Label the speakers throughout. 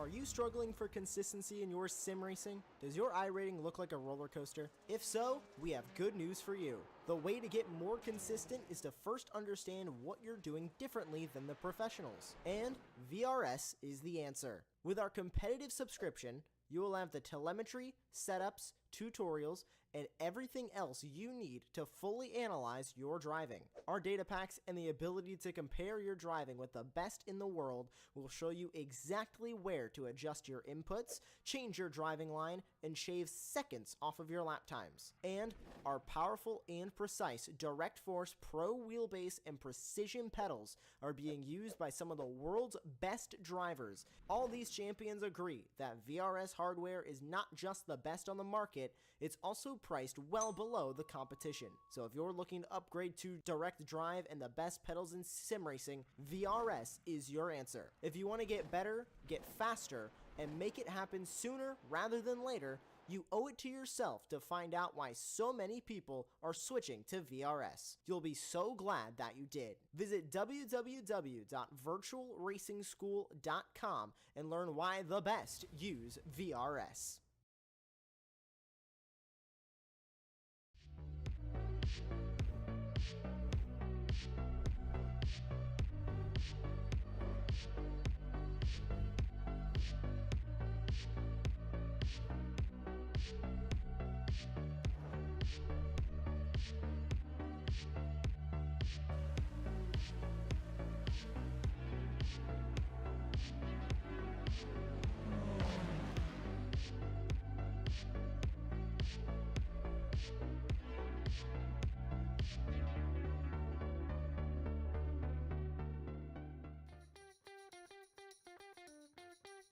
Speaker 1: Are you struggling for consistency in your sim racing? Does your iRating look like a roller coaster? If so, we have good news for you. The way to get more consistent is to first understand what you're doing differently than the professionals. And VRS is the answer. With our competitive subscription, you will have the telemetry, setups, tutorials, and everything else you need to fully analyze your driving. Our data packs and the ability to compare your driving with the best in the world will show you exactly where to adjust your inputs, change your driving line, and shave seconds off of your lap times. And our powerful and precise Direct Force Pro wheelbase and precision pedals are being used by some of the world's best drivers. All these champions agree that VRS hardware is not just the best on the market, it's also priced well below the competition. So if you're looking to upgrade to direct drive and the best pedals in sim racing, VRS is your answer. If you want to get better, get faster, and make it happen sooner rather than later, you owe it to yourself to find out why so many people are switching to VRS. You'll be so glad that you did. Visit www.virtualracingschool.com and learn why the best use VRS.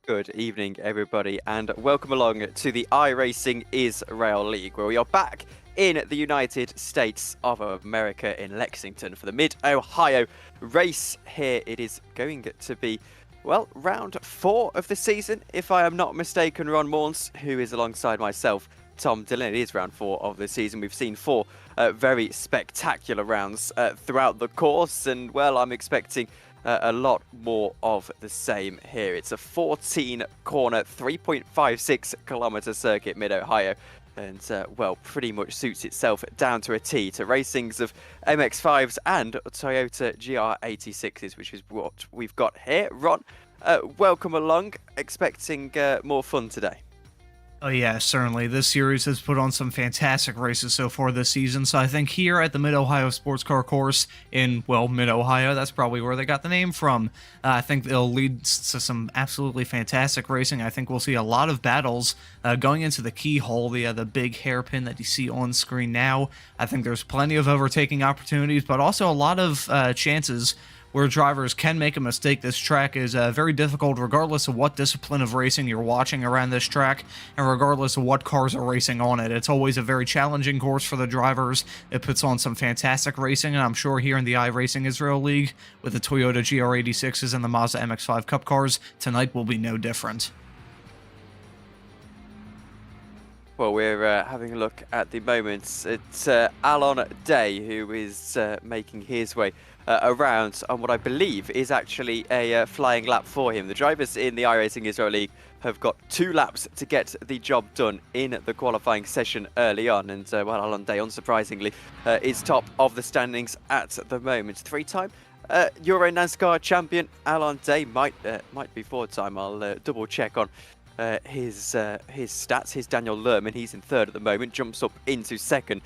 Speaker 2: Good evening, everybody, and welcome along to the iRacing Israel League, where we are back in the United States of America in Lexington for the Mid-Ohio race. Here it is going to be, well, round 4 of the season, if I am not mistaken. Ron Morns, who is alongside myself, Tom Dillon. It is round 4 of the season. We've seen 4 very spectacular rounds throughout the course, and, well, I'm expecting a lot more of the same here. It's a 14-corner, 3.56 kilometer circuit, Mid-Ohio, and, well, pretty much suits itself down to a T to racings of MX-5s and Toyota GR86s, which is what we've got here. Ron, welcome along. Expecting more fun today.
Speaker 3: Oh yeah, certainly. This series has put on some fantastic races so far this season, so I think here at the Mid-Ohio Sports Car Course in, well, Mid-Ohio, that's probably where they got the name from. I think it'll lead to some absolutely fantastic racing. I think we'll see a lot of battles going into the keyhole, the big hairpin that you see on screen now. I think there's plenty of overtaking opportunities, but also a lot of chances where drivers can make a mistake. This track is very difficult regardless of what discipline of racing you're watching around this track, and regardless of what cars are racing on it. It's always a very challenging course for the drivers. It puts on some fantastic racing, and I'm sure here in the iRacing Israel League, with the Toyota GR86s and the Mazda MX-5 Cup cars, tonight will be no different.
Speaker 2: Well, we're having a look at the moment. It's Alon Day who is making his way around on what I believe is actually a flying lap for him. The drivers in the iRacing Israel League have got 2 laps to get the job done in the qualifying session early on, and well, Alon Day, unsurprisingly, is top of the standings at the moment. 3-time Euro NASCAR champion Alon Day might be 4-time. I'll double check on his stats. His Daniel Lerman, he's in 3rd at the moment, jumps up into 2nd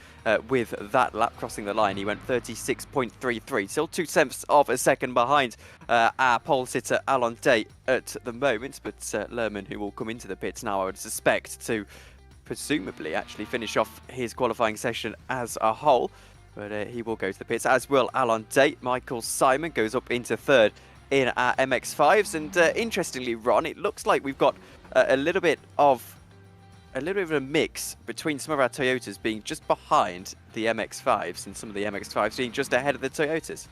Speaker 2: with that lap crossing the line. He went 36.33, still 2/10 of a second behind our pole sitter Alon Day at the moment, but Lerman, who will come into the pits now, I would suspect, to presumably actually finish off his qualifying session as a whole, but he will go to the pits, as will Alon Day. Michael Simon goes up into 3rd in our MX-5s, and interestingly, Ron, it looks like we've got a little bit of a mix between some of our Toyotas being just behind the MX-5s and some of the MX-5s being just ahead of the Toyotas.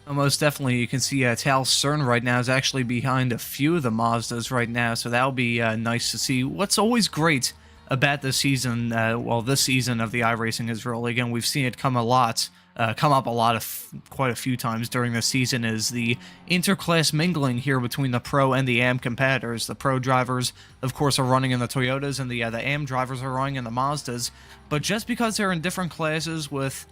Speaker 3: Most definitely. You can see Tal Stern right now is actually behind a few of the Mazdas right now, so that'll be nice to see. What's always great about this season, this season of the iRacing Israel League, and we've seen it come a lot come up quite a few times during the season is the interclass mingling here between the Pro and the AM competitors. The Pro drivers, of course, are running in the Toyotas, and the AM drivers are running in the Mazdas. But just because they're in different classes with,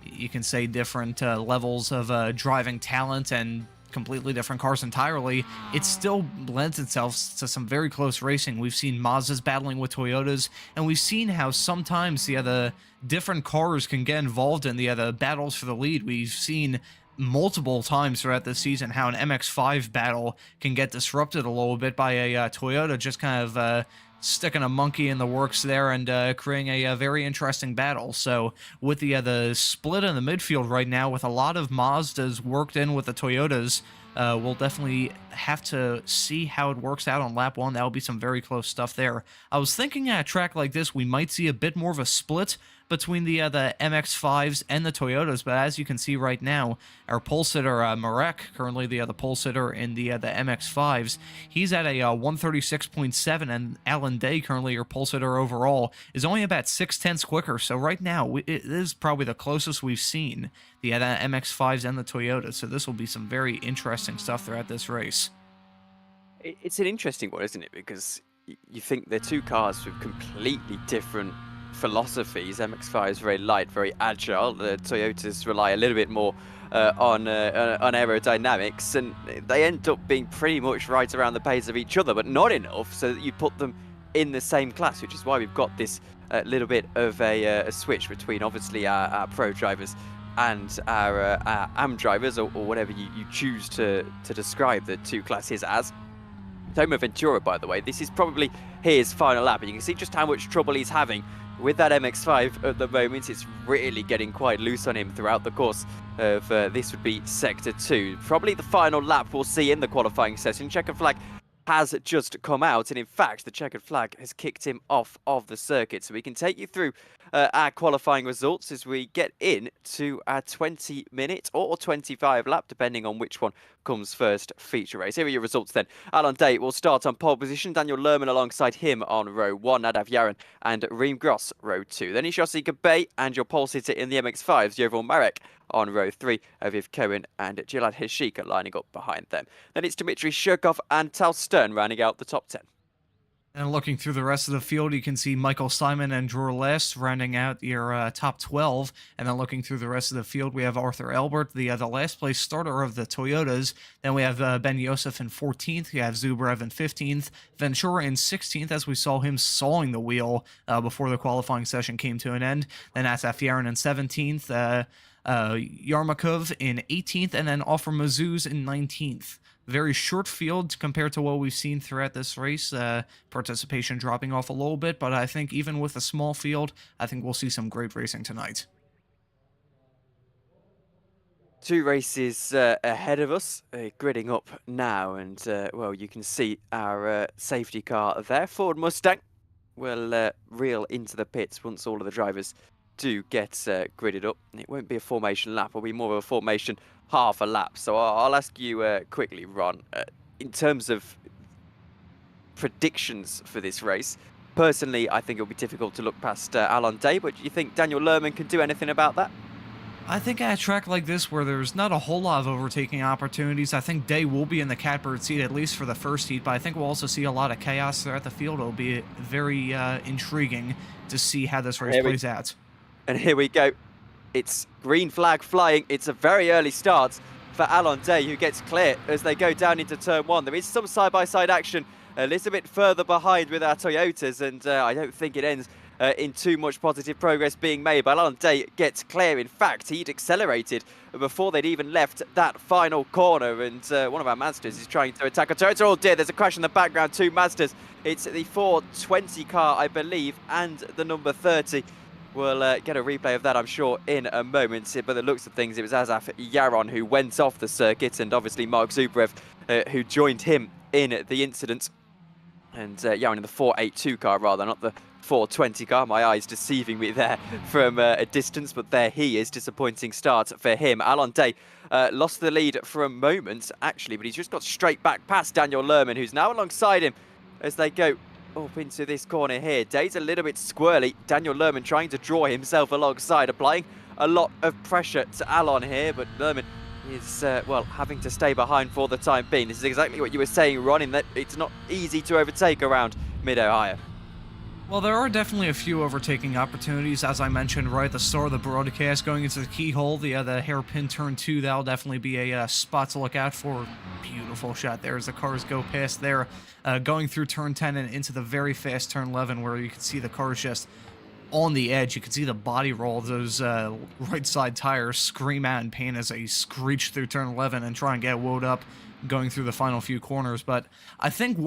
Speaker 3: you can say, different levels of driving talent and completely different cars entirely, it still lends itself to some very close racing. We've seen Mazdas battling with Toyotas, and we've seen how sometimes the different cars can get involved in the battles for the lead. We've seen multiple times throughout this season how an MX-5 battle can get disrupted a little bit by a Toyota just kind of sticking a monkey in the works there and creating a very interesting battle. So with the split in the midfield right now, with a lot of Mazdas worked in with the Toyotas, we'll definitely have to see how it works out on lap 1. That'll be some very close stuff there. I was thinking at a track like this, we might see a bit more of a split between the MX-5s and the Toyotas, but as you can see right now, our pole sitter, Marek, currently the pole sitter in the MX-5s, he's at a 136.7, and Alan Day, currently your pole sitter overall, is only about 6/10 quicker. So right now, it is probably the closest we've seen the MX-5s and the Toyotas, so this will be some very interesting stuff throughout this race.
Speaker 2: It's an interesting one, isn't it? Because you think they're two cars with completely different philosophies. MX-5 is very light, very agile. The Toyotas rely a little bit more on aerodynamics, and they end up being pretty much right around the pace of each other, but not enough so that you put them in the same class, which is why we've got this little bit of a switch between obviously our pro drivers and our AM drivers, or whatever you choose to describe the two classes as. Toma Ventura, by the way, this is probably his final lap, and you can see just how much trouble he's having with that MX-5 at the moment. It's really getting quite loose on him throughout the course of this would be Sector 2. Probably the final lap we'll see in the qualifying session. Checkered flag has just come out, and in fact the checkered flag has kicked him off of the circuit. So we can take you through our qualifying results as we get in to our 20-minute or 25 lap, depending on which one comes first, feature race. Here are your results then. Alan Day will start on pole position, Daniel Lerman alongside him on row 1, Nadav Yaron and Reem Gross row 2. Then Ishossi Gabay and your pole sitter in the MX-5s, Yovel Marek on row 3, Aviv Cohen and Gilad Heshika lining up behind them. Then it's Dmitry Shurkov and Tal Stern rounding out the top 10.
Speaker 3: And looking through the rest of the field, you can see Michael Simon and Dror Les rounding out your top 12. And then looking through the rest of the field, we have Arthur Elbert, the last place starter of the Toyotas. Then we have Ben Yosef in 14th. You have Zubrev in 15th. Ventura in 16th, as we saw him sawing the wheel before the qualifying session came to an end. Then Asaf Yaron in 17th. Yarmakov in 18th, and then Offer Mazuz in 19th. Very short field compared to what we've seen throughout this race. Participation dropping off a little bit, but I think even with a small field, I think we'll see some great racing tonight.
Speaker 2: Two races ahead of us, gridding up now, and well, you can see our safety car there. Ford Mustang will reel into the pits once all of the drivers do get gridded up. It won't be a formation lap, it'll be more of a formation half a lap. So I'll ask you quickly, Ron, in terms of predictions for this race. Personally, I think it'll be difficult to look past Alan Day, but do you think Daniel Lerman can do anything about that?
Speaker 3: I think at a track like this where there's not a whole lot of overtaking opportunities, I think Day will be in the catbird seat at least for the first heat, but I think we'll also see a lot of chaos throughout the field. It'll be very intriguing to see how this race plays out.
Speaker 2: And here we go. It's green flag flying. It's a very early start for Alan Day, who gets clear as they go down into turn 1. There is some side-by-side action a little bit further behind with our Toyotas, and I don't think it ends in too much positive progress being made. But Alan Day gets clear. In fact, he'd accelerated before they'd even left that final corner, and one of our Mazdas is trying to attack a Toyota. Oh dear, there's a crash in the background. Two Mazdas. It's the 420 car, I believe, and the number 30. We'll get a replay of that, I'm sure, in a moment. By the looks of things, it was Asaf Yaron who went off the circuit, and obviously Mark Zubrev who joined him in the incident. And Yaron in the 482 car, rather, not the 420 car. My eyes deceiving me there from a distance, but there he is. Disappointing start for him. Alan Day lost the lead for a moment, actually, but he's just got straight back past Daniel Lerman, who's now alongside him as they go up into this corner here. Day's a little bit squirrely. Daniel Lerman trying to draw himself alongside, applying a lot of pressure to Alon here, but Lerman is, well, having to stay behind for the time being. This is exactly what you were saying, Ron, in that it's not easy to overtake around Mid-Ohio.
Speaker 3: Well, there are definitely a few overtaking opportunities, as I mentioned right at the start of the broadcast. Going into the keyhole, the hairpin turn 2, that'll definitely be a spot to look out for. Beautiful shot there as the cars go past there. Going through turn 10 and into the very fast turn 11, where you can see the cars just on the edge. You can see the body roll of those right side tires scream out in pain as they screech through turn 11 and try and get woed up going through the final few corners. But I think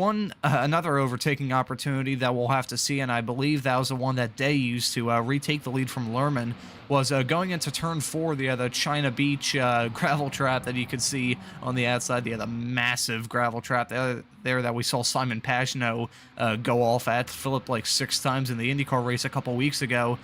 Speaker 3: another overtaking opportunity that we'll have to see, and I believe that was the one that Day used to retake the lead from Lerman, was going into turn 4, the China Beach gravel trap that you could see on the outside, the massive gravel trap there that we saw Simon Pagino go off at, Philip like 6 times in the IndyCar race a couple weeks ago.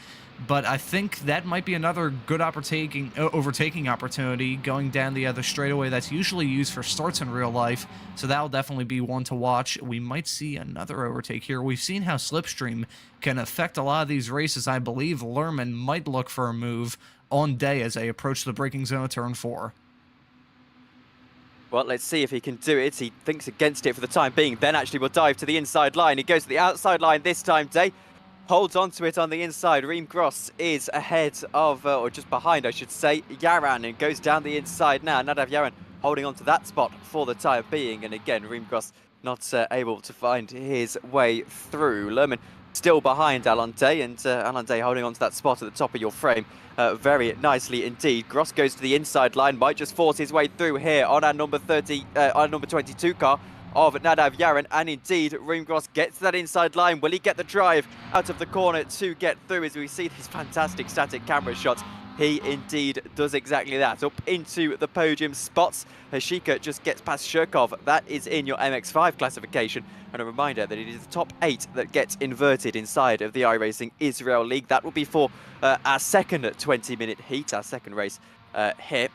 Speaker 3: But I think that might be another good overtaking opportunity going down the straightaway that's usually used for starts in real life. So that'll definitely be one to watch. We might see another overtake here. We've seen how Slipstream can affect a lot of these races. I believe Lerman might look for a move on Day as they approach the braking zone of turn 4.
Speaker 2: Well, let's see if he can do it. He thinks against it for the time being, then actually will dive to the inside line. He goes to the outside line this time, Day. Holds onto it on the inside. Reem Gross is ahead of, or just behind, I should say, Yaran, and goes down the inside now. Nadav Yaran holding on to that spot for the time being. And again, Reem Gross not able to find his way through. Lerman still behind Alon Day, and Alon Day holding on to that spot at the top of your frame very nicely indeed. Gross goes to the inside line, might just force his way through here on our number 22 car of Nadav Yaran, and indeed Reem Gross gets to that inside line. Will he get the drive out of the corner to get through as we see these fantastic static camera shots? He indeed does exactly that. Up into the podium spots. Hashika just gets past Shirkov. That is in your MX5 classification. And a reminder that it is the top 8 that gets inverted inside of the iRacing Israel League. That will be for our second 20-minute heat, our second race here.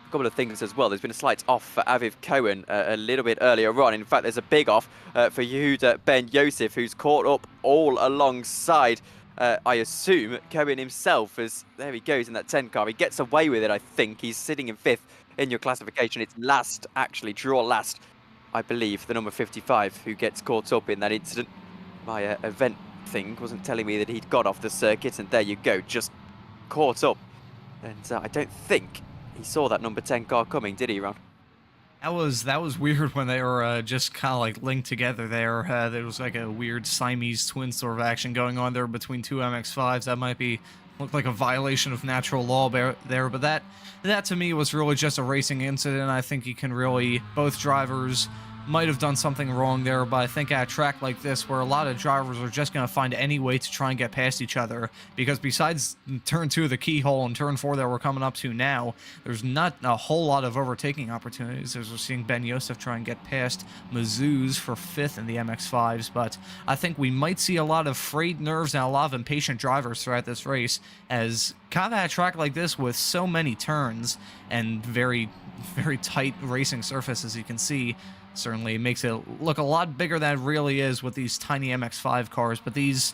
Speaker 2: A couple of things as well. There's been a slight off for Aviv Cohen a little bit earlier on. In fact, there's a big off for Yehuda Ben Yosef, who's caught up all alongside, I assume, Cohen himself. As there he goes in that 10 car. He gets away with it, I think. He's sitting in 5th in your classification. It's last, actually, draw last, I believe, the number 55 who gets caught up in that incident. My event thing wasn't telling me that he'd got off the circuit, and there you go, just caught up. And I don't think he saw that number 10 car coming, did he, Ron?
Speaker 3: That was weird when they were just kind of like linked together there. There was like a weird Siamese twin sort of action going on there between 2 MX-5s. That might look like a violation of natural law there, but that to me was really just a racing incident. I think you can really, both drivers might have done something wrong there, but I think at a track like this where a lot of drivers are just going to find any way to try and get past each other, because besides turn 2 of the keyhole and turn 4 that we're coming up to now, there's not a whole lot of overtaking opportunities, as we're seeing Ben Yosef try and get past Mazuz for 5th in the MX-5s. But I think we might see a lot of frayed nerves and a lot of impatient drivers throughout this race, as kind of at a track like this with so many turns and very, very tight racing surface, as you can see, certainly makes it look a lot bigger than it really is with these tiny MX-5 cars. But this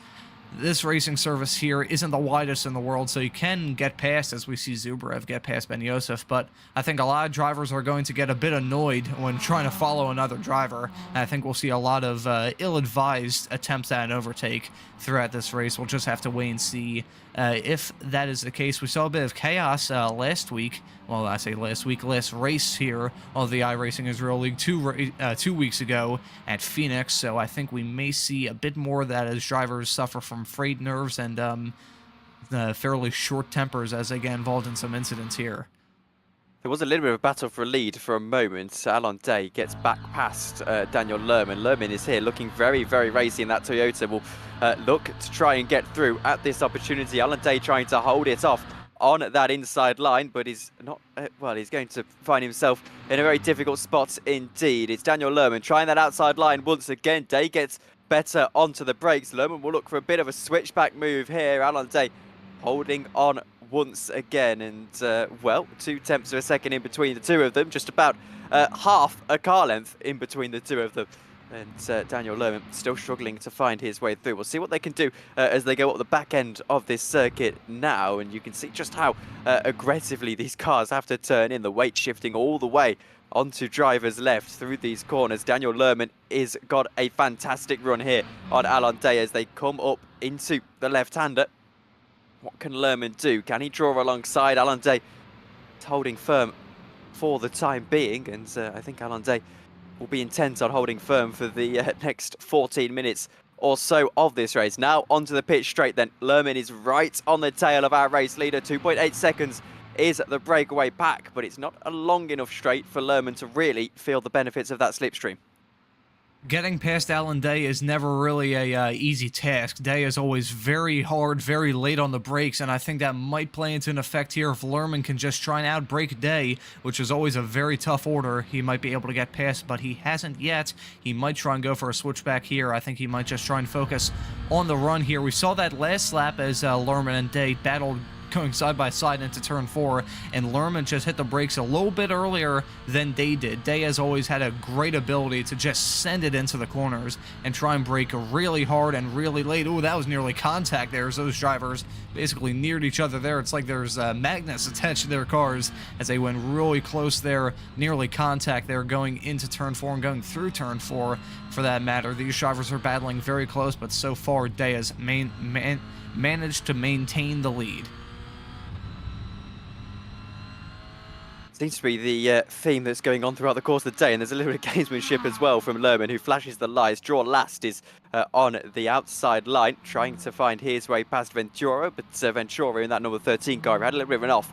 Speaker 3: racing surface here isn't the widest in the world, so you can get past, as we see Zubrev get past Ben Yosef. But I think a lot of drivers are going to get a bit annoyed when trying to follow another driver. And I think we'll see a lot of ill-advised attempts at an overtake throughout this race. We'll just have to wait and see if that is the case. We saw a bit of chaos last week. Well, I say last week, last race here of the iRacing Israel League 2 weeks ago at Phoenix. So I think we may see a bit more of that as drivers suffer from frayed nerves and fairly short tempers as they get involved in some incidents here.
Speaker 2: There was a little bit of a battle for a lead for a moment. Alon Day gets back past Daniel Lerman. Lerman is here looking very, very racy in that Toyota. Will look to try and get through at this opportunity. Alon Day trying to hold it off on that inside line, but he's not, well, he's going to find himself in a very difficult spot indeed. It's Daniel Lerman trying that outside line once again. Day gets better onto the brakes. Lerman will look for a bit of a switchback move here. Alon Day holding on once again, and well, 2 tenths of a second in between the two of them, just about half a car length in between the two of them. And Daniel Lerman still struggling to find his way through. We'll see what they can do as they go up the back end of this circuit now. And you can see just how aggressively these cars have to turn in. The weight shifting all the way onto drivers left through these corners. Daniel Lerman is got a fantastic run here on Alon Day as they come up into the left-hander. What can Lerman do? Can he draw alongside? Alon Day holding firm for the time being. And I think Alon Day will be intent on holding firm for the next 14 minutes or so of this race. Now onto the pitch straight then. Lerman is right on the tail of our race leader. 2.8 seconds is the breakaway pack, but it's not a long enough straight for Lerman to really feel the benefits of that slipstream.
Speaker 3: Getting past Alon Day is never really a easy task. Day is always very hard, very late on the brakes, and I think that might play into an effect here if Lerman can just try and outbrake Day, which is always a very tough order. He might be able to get past, but he hasn't yet. He might try and go for a switchback here. I think he might just try and focus on the run here. We saw that last lap as Lerman and Day battled going side by side into turn 4, and Lerman just hit the brakes a little bit earlier than Day did. Day has always had a great ability to just send it into the corners and try and brake really hard and really late. Oh, that was nearly contact there as those drivers basically neared each other there. It's like there's magnets attached to their cars as they went really close there, nearly contact there going into turn 4 and going through turn 4 for that matter. These drivers are battling very close, but so far Day has managed to maintain the lead.
Speaker 2: Seems to be the theme that's going on throughout the course of the day, and there's a little bit of gamesmanship as well from Lerman, who flashes the lights. Draw last is on the outside line, trying to find his way past Ventura, but Ventura in that number 13 car, who had a little bit of an off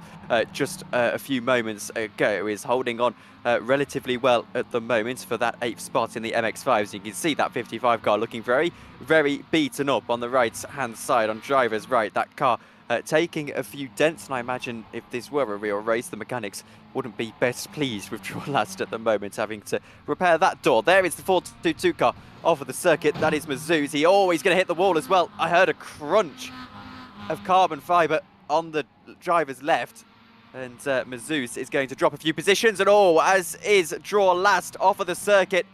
Speaker 2: just a few moments ago, is holding on relatively well at the moment for that 8th spot in the MX-5s. You can see that 55 car looking very, very beaten up on the right-hand side, on driver's right. That car taking a few dents, and I imagine if this were a real race, the mechanics wouldn't be best pleased with draw last at the moment, having to repair that door. There is the 422 car off of the circuit. That is Mazuz. He always going to hit the wall as well. I heard a crunch of carbon fibre on the driver's left, and Mazuz is going to drop a few positions, and as is draw last off of the circuit,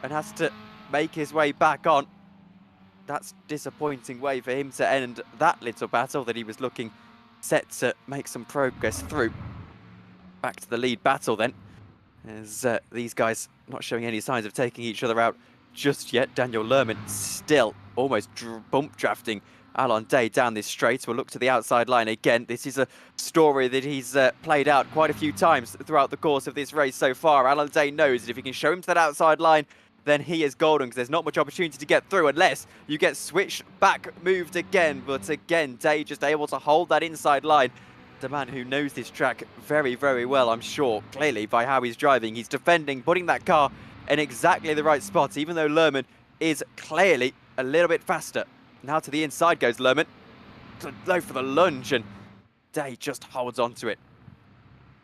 Speaker 2: and has to make his way back on. That's disappointing way for him to end that little battle that he was looking set to make some progress through. Back to the lead battle then, as these guys not showing any signs of taking each other out just yet. Daniel Lerman still almost bump drafting Alon Day down this straight. We'll look to the outside line again. This is a story that he's played out quite a few times throughout the course of this race so far. Alon Day knows that if he can show him to that outside line, then he is golden, because there's not much opportunity to get through unless you get switched back, moved again. But again, Day just able to hold that inside line. The man who knows this track very, very well, I'm sure, clearly by how he's driving. He's defending, putting that car in exactly the right spot, even though Lerman is clearly a little bit faster. Now to the inside goes Lerman. Low for the lunge, and Day just holds on to it.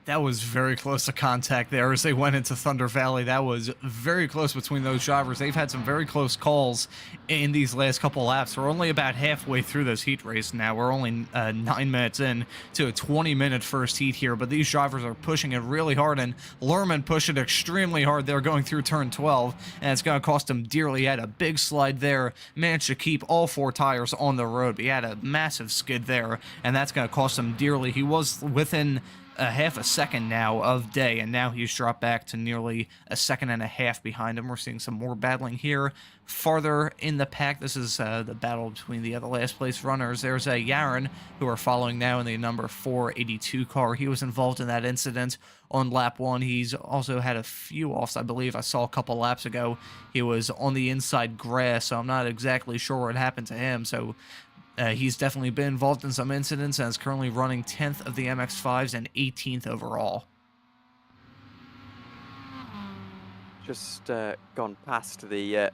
Speaker 3: That was very close to contact there as they went into Thunder Valley. That was very close between those drivers. They've had some very close calls in these last couple laps. We're only about halfway through this heat race now. We're only 9 minutes in to a 20-minute first heat here, but these drivers are pushing it really hard, and Lerman pushed it extremely hard there going through turn 12, and it's going to cost him dearly. He had a big slide there, managed to keep all 4 tires on the road, but he had a massive skid there, and that's going to cost him dearly. He was within a half a second now of Day, and now he's dropped back to nearly a second and a half behind him. We're seeing some more battling here farther in the pack. This is the battle between the other last place runners. There's a Yaron, who are following now in the number 482 car. He was involved in that incident on lap 1. He's also had a few offs, I believe. I saw a couple laps ago he was on the inside grass, so I'm not exactly sure what happened to him. So he's definitely been involved in some incidents and is currently running 10th of the MX-5s and 18th overall.
Speaker 2: Just gone past the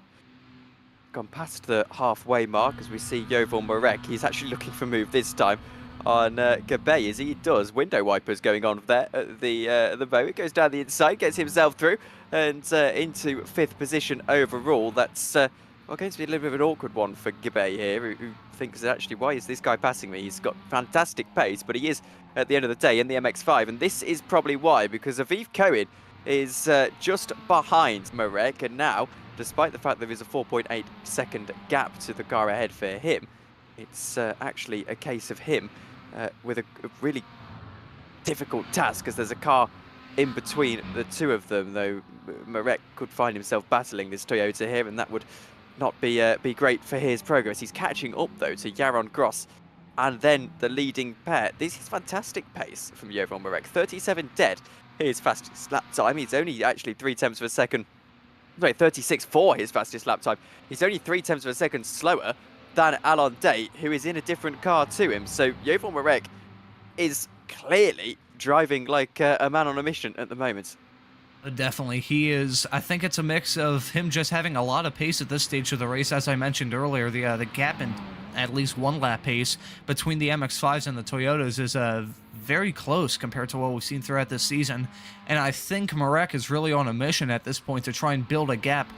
Speaker 2: halfway mark as we see Yovel Marek. He's actually looking for move this time on Gabe, as he does. Window wipers going on there at the bow. It goes down the inside, gets himself through, and into 5th position overall. That's going to be a little bit of an awkward one for Gabe here, who thinks that actually, why is this guy passing me? He's got fantastic pace, but he is, at the end of the day, in the MX-5, and this is probably why, because Aviv Cohen is just behind Marek, and now despite the fact there is a 4.8 second gap to the car ahead for him, it's actually a case of him with a really difficult task, because there's a car in between the two of them, though Marek could find himself battling this Toyota here, and that would not be great for his progress. He's catching up, though, to Jaron Gross and then the leading pair. This is fantastic pace from Jovan Marek. 37 dead, his fastest lap time. He's only actually 0.3 of a second. Sorry, 36.4 his fastest lap time. He's only 0.3 of a second slower than Alon Day, who is in a different car to him. So Jovan Marek is clearly driving like a man on a mission at the moment.
Speaker 3: Definitely, he is. I think it's a mix of him just having a lot of pace at this stage of the race. As I mentioned earlier, the gap in at least one lap pace between the MX-5s and the Toyotas is very close compared to what we've seen throughout this season. And I think Marek is really on a mission at this point to try and build a gap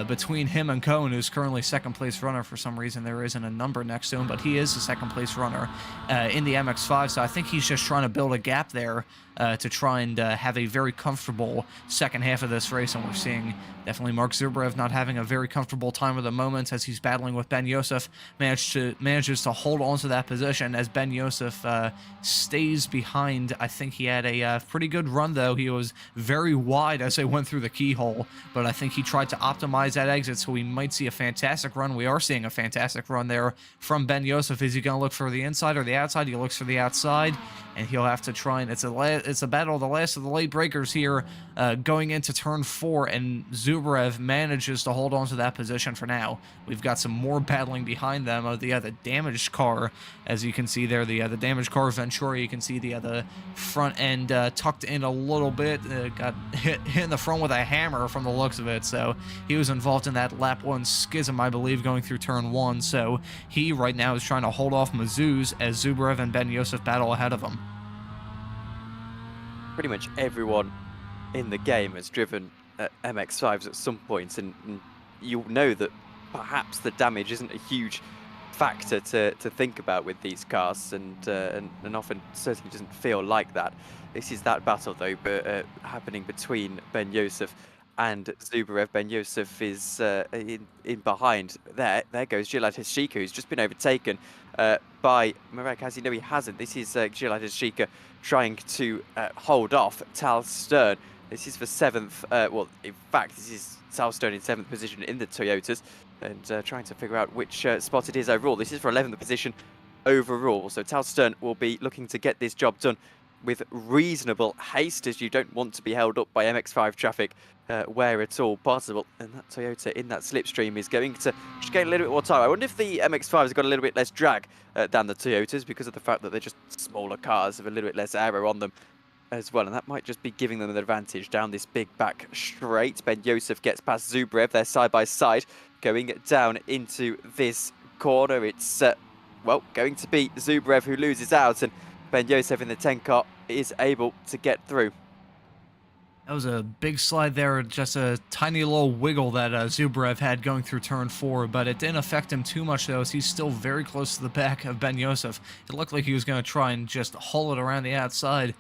Speaker 3: between him and Cohen, who's currently second place runner. For some reason, there isn't a number next to him, but he is the second place runner in the MX-5. So I think he's just trying to build a gap there to try and have a very comfortable second half of this race. And we're seeing definitely Mark Zubrev not having a very comfortable time at the moment as he's battling with Ben Yosef. Manages to hold on to that position as Ben Yosef stays behind. I think he had a pretty good run, though. He was very wide as they went through the keyhole, but I think he tried to optimize that exit, so we might see a fantastic run. We are seeing a fantastic run there from Ben Yosef. Is he going to look for the inside or the outside? He looks for the outside, and he'll have to try, and it's a battle of the last of the late breakers here going into turn 4, and Zubrev manages to hold on to that position for now. We've got some more battling behind them of the damaged car, as you can see there, the damaged car Ventura. You can see the front end tucked in a little bit, got hit in the front with a hammer from the looks of it, so he was involved in that lap 1 schism, I believe, going through turn 1, so he right now is trying to hold off Mazuz as Zubrev and Ben Yosef battle ahead of him.
Speaker 2: Pretty much everyone in the game has driven MX-5s at some point, and you'll know that perhaps the damage isn't a huge factor to think about with these cars, and often certainly doesn't feel like that. This is that battle, though, happening between Ben Yosef and Zubrev. Ben Yosef is in behind. There goes Gilad Hashika, who's just been overtaken by Marek. As you know, he hasn't. This is Gilad Hashika trying to hold off Tal Stern. This is for 7th. Well, in fact, this is Tal Stern in 7th position in the Toyotas, and trying to figure out which spot it is overall. This is for 11th position overall. So Tal Stern will be looking to get this job done with reasonable haste, as you don't want to be held up by MX-5 traffic where it's all possible. And that Toyota in that slipstream is going to just get a little bit more time. I wonder if the MX-5 has got a little bit less drag than the Toyotas, because of the fact that they're just smaller cars, have a little bit less aero on them as well, and that might just be giving them an advantage down this big back straight. Ben Yosef gets past Zubrev. They're side by side going down into this corner. It's well, going to be Zubrev who loses out, and Ben Yosef in the 10 car is able to get through.
Speaker 3: That was a big slide there, just a tiny little wiggle that Zubrev had going through turn 4, but it didn't affect him too much, though, as he's still very close to the back of Ben Yosef. It looked like he was going to try and just haul it around the outside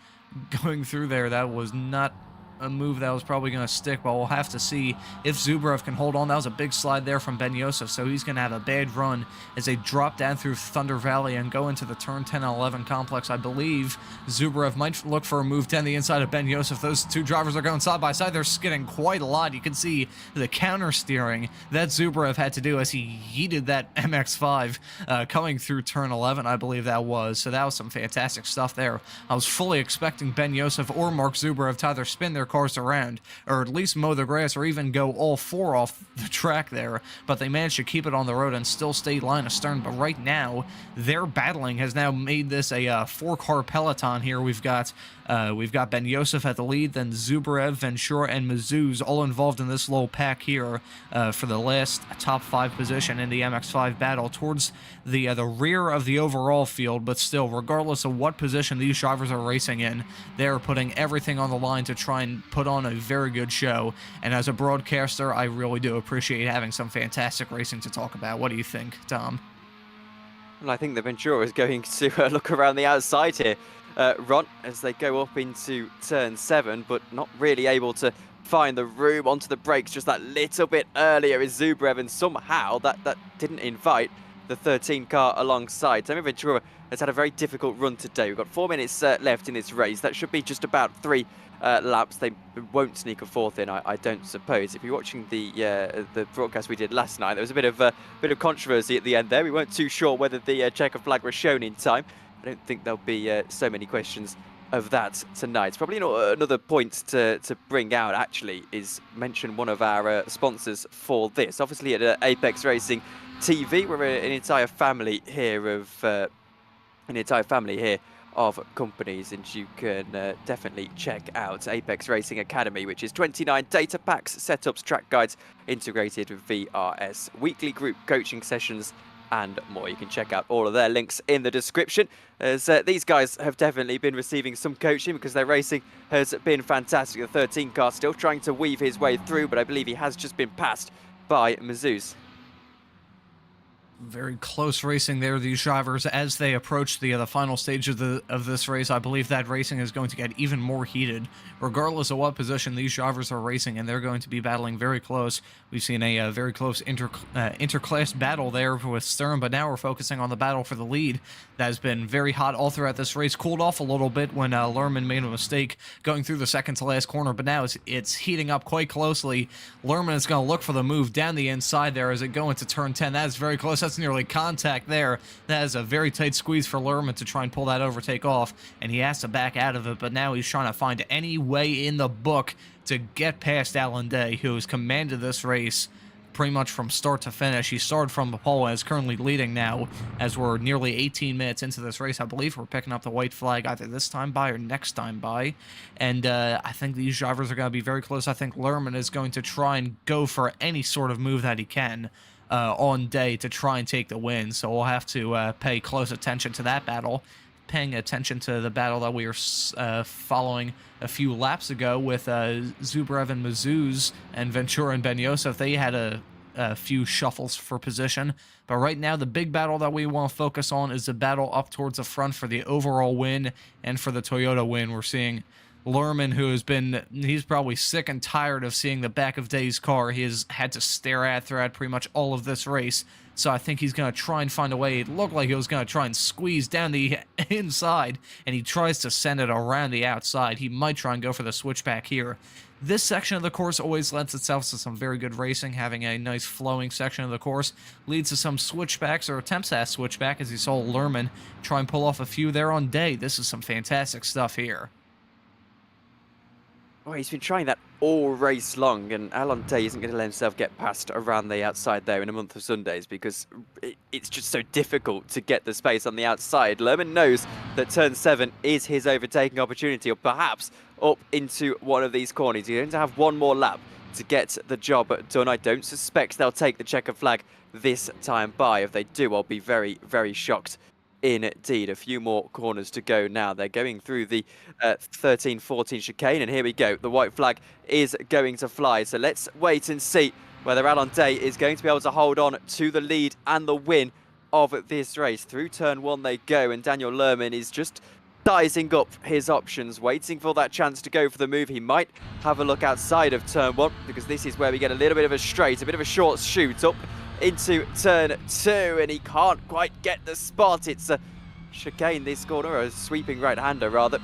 Speaker 3: going through there. That was not a move that was probably going to stick, but we'll have to see if Zubrev can hold on. That was a big slide there from Ben Yosef, so he's going to have a bad run as they drop down through Thunder Valley and go into the turn 10 and 11 complex. I believe Zubrev might look for a move down the inside of Ben Yosef. Those two drivers are going side by side. They're skidding quite a lot. You can see the counter steering that Zubrev had to do as he yeeted that MX-5 coming through turn 11, I believe that was. So that was some fantastic stuff there. I was fully expecting Ben Yosef or Mark Zubrev to either spin their cars around, or at least mow the grass, or even go all 4 off the track there, but they managed to keep it on the road and still stay line astern. But right now, their battling has now made this a 4-car peloton here. We've got Ben Yosef at the lead, then Zubrev, Ventura, and Mazuz all involved in this little pack here for the last top 5 position in the MX-5 battle towards the rear of the overall field. But still, regardless of what position these drivers are racing in, they're putting everything on the line to try and put on a very good show. And as a broadcaster, I really do appreciate having some fantastic racing to talk about. What do you think, Tom?
Speaker 2: Well, I think the Ventura is going to look around the outside here run as they go up into turn 7, but not really able to find the room onto the brakes just that little bit earlier is Zubrev, and somehow that didn't invite the 13 car alongside. Tommy Ventura has had a very difficult run today. We've got 4 minutes left in this race. That should be just about 3 laps. They won't sneak a 4th in, I don't suppose. If you're watching the broadcast we did last night, there was a bit of controversy at the end there. We weren't too sure whether the checker flag was shown in time. I don't think there'll be so many questions of that tonight. It's probably another point to bring out, actually, is mention one of our sponsors for this. Obviously at Apex Racing TV, we're an entire family here of companies, and you can definitely check out Apex Racing Academy, which is 29 data packs, setups, track guides, integrated with VRS, weekly group coaching sessions, and more. You can check out all of their links in the description, as these guys have definitely been receiving some coaching because their racing has been fantastic. The 13 car still trying to weave his way through, but I believe he has just been passed by Mazuz.
Speaker 3: Very close racing there, these drivers, as they approach the final stage of this race. I believe that racing is going to get even more heated, regardless of what position these drivers are racing, and they're going to be battling very close. We've seen a very close interclass battle there with Stern, but now we're focusing on the battle for the lead. That has been very hot all throughout this race. Cooled off a little bit when Lerman made a mistake going through the second to last corner, but now it's heating up quite closely. Lerman is going to look for the move down the inside there as it go into turn 10. That is very close. That's nearly contact there. That is a very tight squeeze for Lerman to try and pull that overtake off, and he has to back out of it, but now he's trying to find any way in the book to get past Alan Day, who has commanded this race pretty much from start to finish. He started from the pole and is currently leading now as we're nearly 18 minutes into this race. I believe we're picking up the white flag either this time by or next time by, and I think these drivers are going to be very close. I think Lerman is going to try and go for any sort of move that he can on Day to try and take the win, so we'll have to pay close attention to that battle. Paying attention to the battle that we were following a few laps ago with Zubrev and Mazuz and Ventura and Ben Yosef. They had a few shuffles for position, but right now the big battle that we want to focus on is the battle up towards the front for the overall win and for the Toyota win. We're seeing Lerman, who he's probably sick and tired of seeing the back of Day's car. He has had to stare at throughout pretty much all of this race. So I think he's going to try and find a way. It looked like he was going to try and squeeze down the inside, and he tries to send it around the outside. He might try and go for the switchback here. This section of the course always lends itself to some very good racing. Having a nice flowing section of the course leads to some switchbacks, or attempts at switchback, as you saw Lerman try and pull off a few there on Day. This is some fantastic stuff here.
Speaker 2: Well, he's been trying that all race long, and Alan Day isn't going to let himself get past around the outside there in a month of Sundays because it's just so difficult to get the space on the outside. Lerman knows that turn 7 is his overtaking opportunity, or perhaps up into one of these corners. He's going to have one more lap to get the job done. I don't suspect they'll take the checker flag this time by. If they do, I'll be very, very shocked. Indeed, a few more corners to go now. They're going through the 13-14 chicane, and here we go. The white flag is going to fly, so let's wait and see whether Alan Day is going to be able to hold on to the lead and the win of this race. Through turn 1 they go, and Daniel Lerman is just sizing up his options, waiting for that chance to go for the move. He might have a look outside of turn 1, because this is where we get a little bit of a straight, a bit of a short shoot up into turn 2, and he can't quite get the spot. It's a chicane this corner, or a sweeping right-hander rather,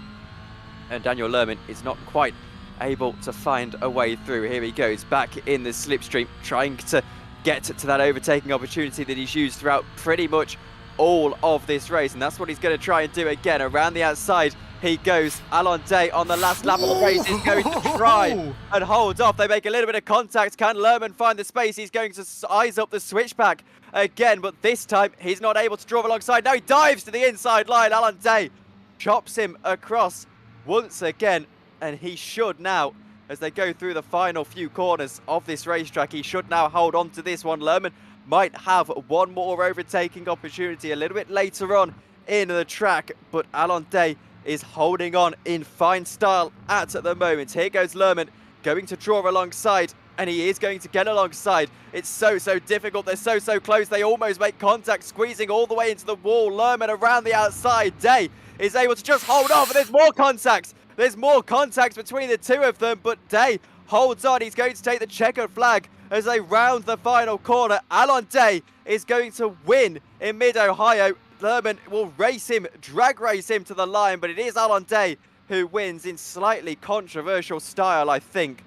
Speaker 2: and Daniel Lerman is not quite able to find a way through. Here he goes back in the slipstream, trying to get to that overtaking opportunity that he's used throughout pretty much all of this race, and that's what he's going to try and do again. Around the outside he goes. Alan Day on the last lap of the race is going to try and hold off. They make a little bit of contact. Can Lerman find the space? He's going to eyes up the switchback again, but this time he's not able to draw alongside. Now he dives to the inside line. Alan Day chops him across once again, and he should now, as they go through the final few corners of this racetrack, he should now hold on to this one. Lerman might have one more overtaking opportunity a little bit later on in the track, but Alan Day is holding on in fine style at the moment. Here goes Lerman, going to draw alongside and he is going to get alongside. It's so difficult. They're so close. They almost make contact, squeezing all the way into the wall. Lerman around the outside. Day is able to just hold on, but there's more contacts. There's more contacts between the two of them, but Day holds on. He's going to take the checkered flag as they round the final corner. Alon Day is going to win in Mid-Ohio. Lerman will race him, drag race him to the line, but it is Alon Day who wins in slightly controversial style, I think.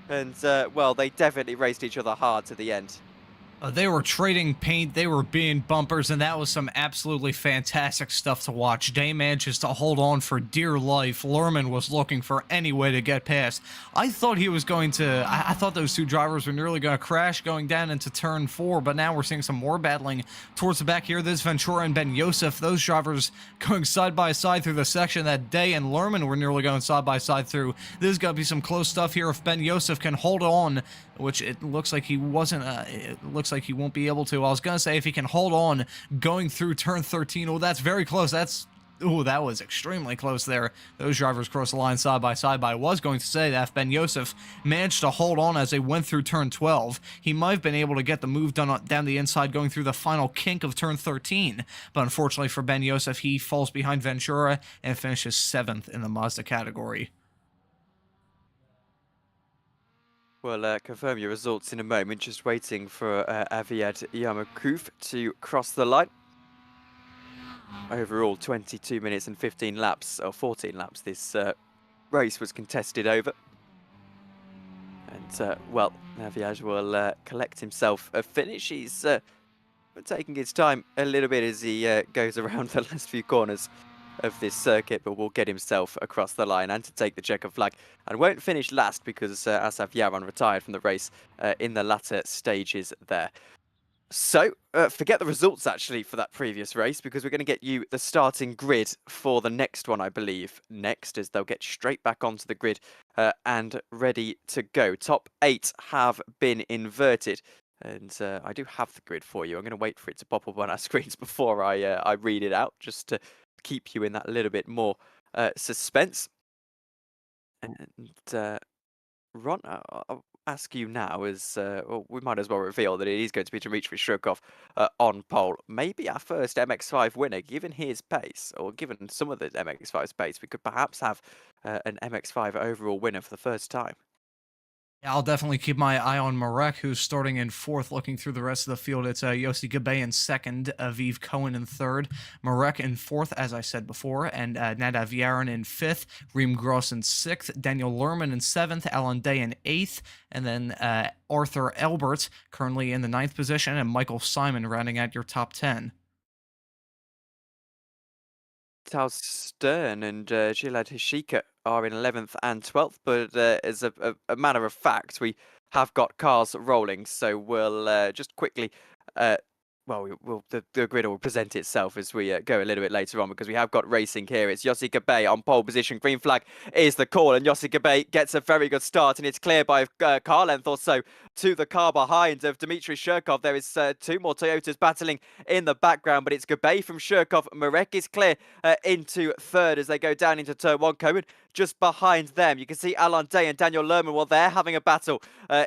Speaker 2: And, well, they definitely raced each other hard to the end.
Speaker 3: They were trading paint, they were being bumpers, and that was some absolutely fantastic stuff to watch. Day manages to hold on for dear life. Lerman was looking for any way to get past. I thought he was going to... I thought those two drivers were nearly going to crash going down into turn 4, but now we're seeing some more battling towards the back here. This Ventura and Ben Yosef, those drivers going side by side through the section that Day and Lerman were nearly going side by side through. This is going to be some close stuff here if Ben Yosef can hold on, which it looks like he wasn't... it looks like he won't be able to. I was gonna say if he can hold on going through turn 13. Oh, that's very close. Oh, that was extremely close there. Those drivers crossed the line side by side, but I was going to say that if Ben Yosef managed to hold on as they went through turn 12, he might have been able to get the move done down the inside going through the final kink of turn 13. But unfortunately for Ben Yosef, he falls behind Ventura and finishes 7th in the Mazda category.
Speaker 2: We'll confirm your results in a moment. Just waiting for Aviad Yamakuf to cross the line. Overall, 22 minutes and 15 laps, or 14 laps, this race was contested over. And, well, Aviad will collect himself a finish. He's taking his time a little bit as he goes around the last few corners of this circuit, but will get himself across the line and to take the checkered flag, and won't finish last because Asaf Yaron retired from the race in the latter stages there. So, forget the results actually for that previous race, because we're going to get you the starting grid for the next one, I believe. Next, as they'll get straight back onto the grid and ready to go. Top 8 have been inverted. And I do have the grid for you. I'm going to wait for it to pop up on our screens before I read it out, just to keep you in that little bit more suspense. And Ron, I'll ask you now, as well, we might as well reveal that it is going to be Dmitry Shurkov on pole. Maybe our first MX5 winner, given his pace, or given some of the MX5's pace, we could perhaps have an MX5 overall winner for the first time.
Speaker 3: Yeah, I'll definitely keep my eye on Marek, who's starting in 4th. Looking through the rest of the field, it's Yossi Gabay in 2nd, Aviv Cohen in 3rd, Marek in 4th, as I said before, and Nadav Yaron in 5th, Reem Gross in 6th, Daniel Lerman in 7th, Alan Day in 8th, and then Arthur Elbert currently in the 9th position, and Michael Simon rounding out your top 10.
Speaker 2: Tal Stern and Gilad Hishika are in 11th and 12th, but as a matter of fact, we have got cars rolling, so we'll just quickly, the grid will present itself as we go a little bit later on, because we have got racing here. It's Yossi Gabay on pole position. Green flag is the call, and Yossi Gabay gets a very good start, and it's clear by car length or so to the car behind of Dmitry Shurkov. There is 2 more Toyotas battling in the background, but it's Gabay from Shurkov. Marek is clear into 3rd as they go down into turn 1. Cohen just behind them. You can see Alan Day and Daniel Lerman, well, they're having a battle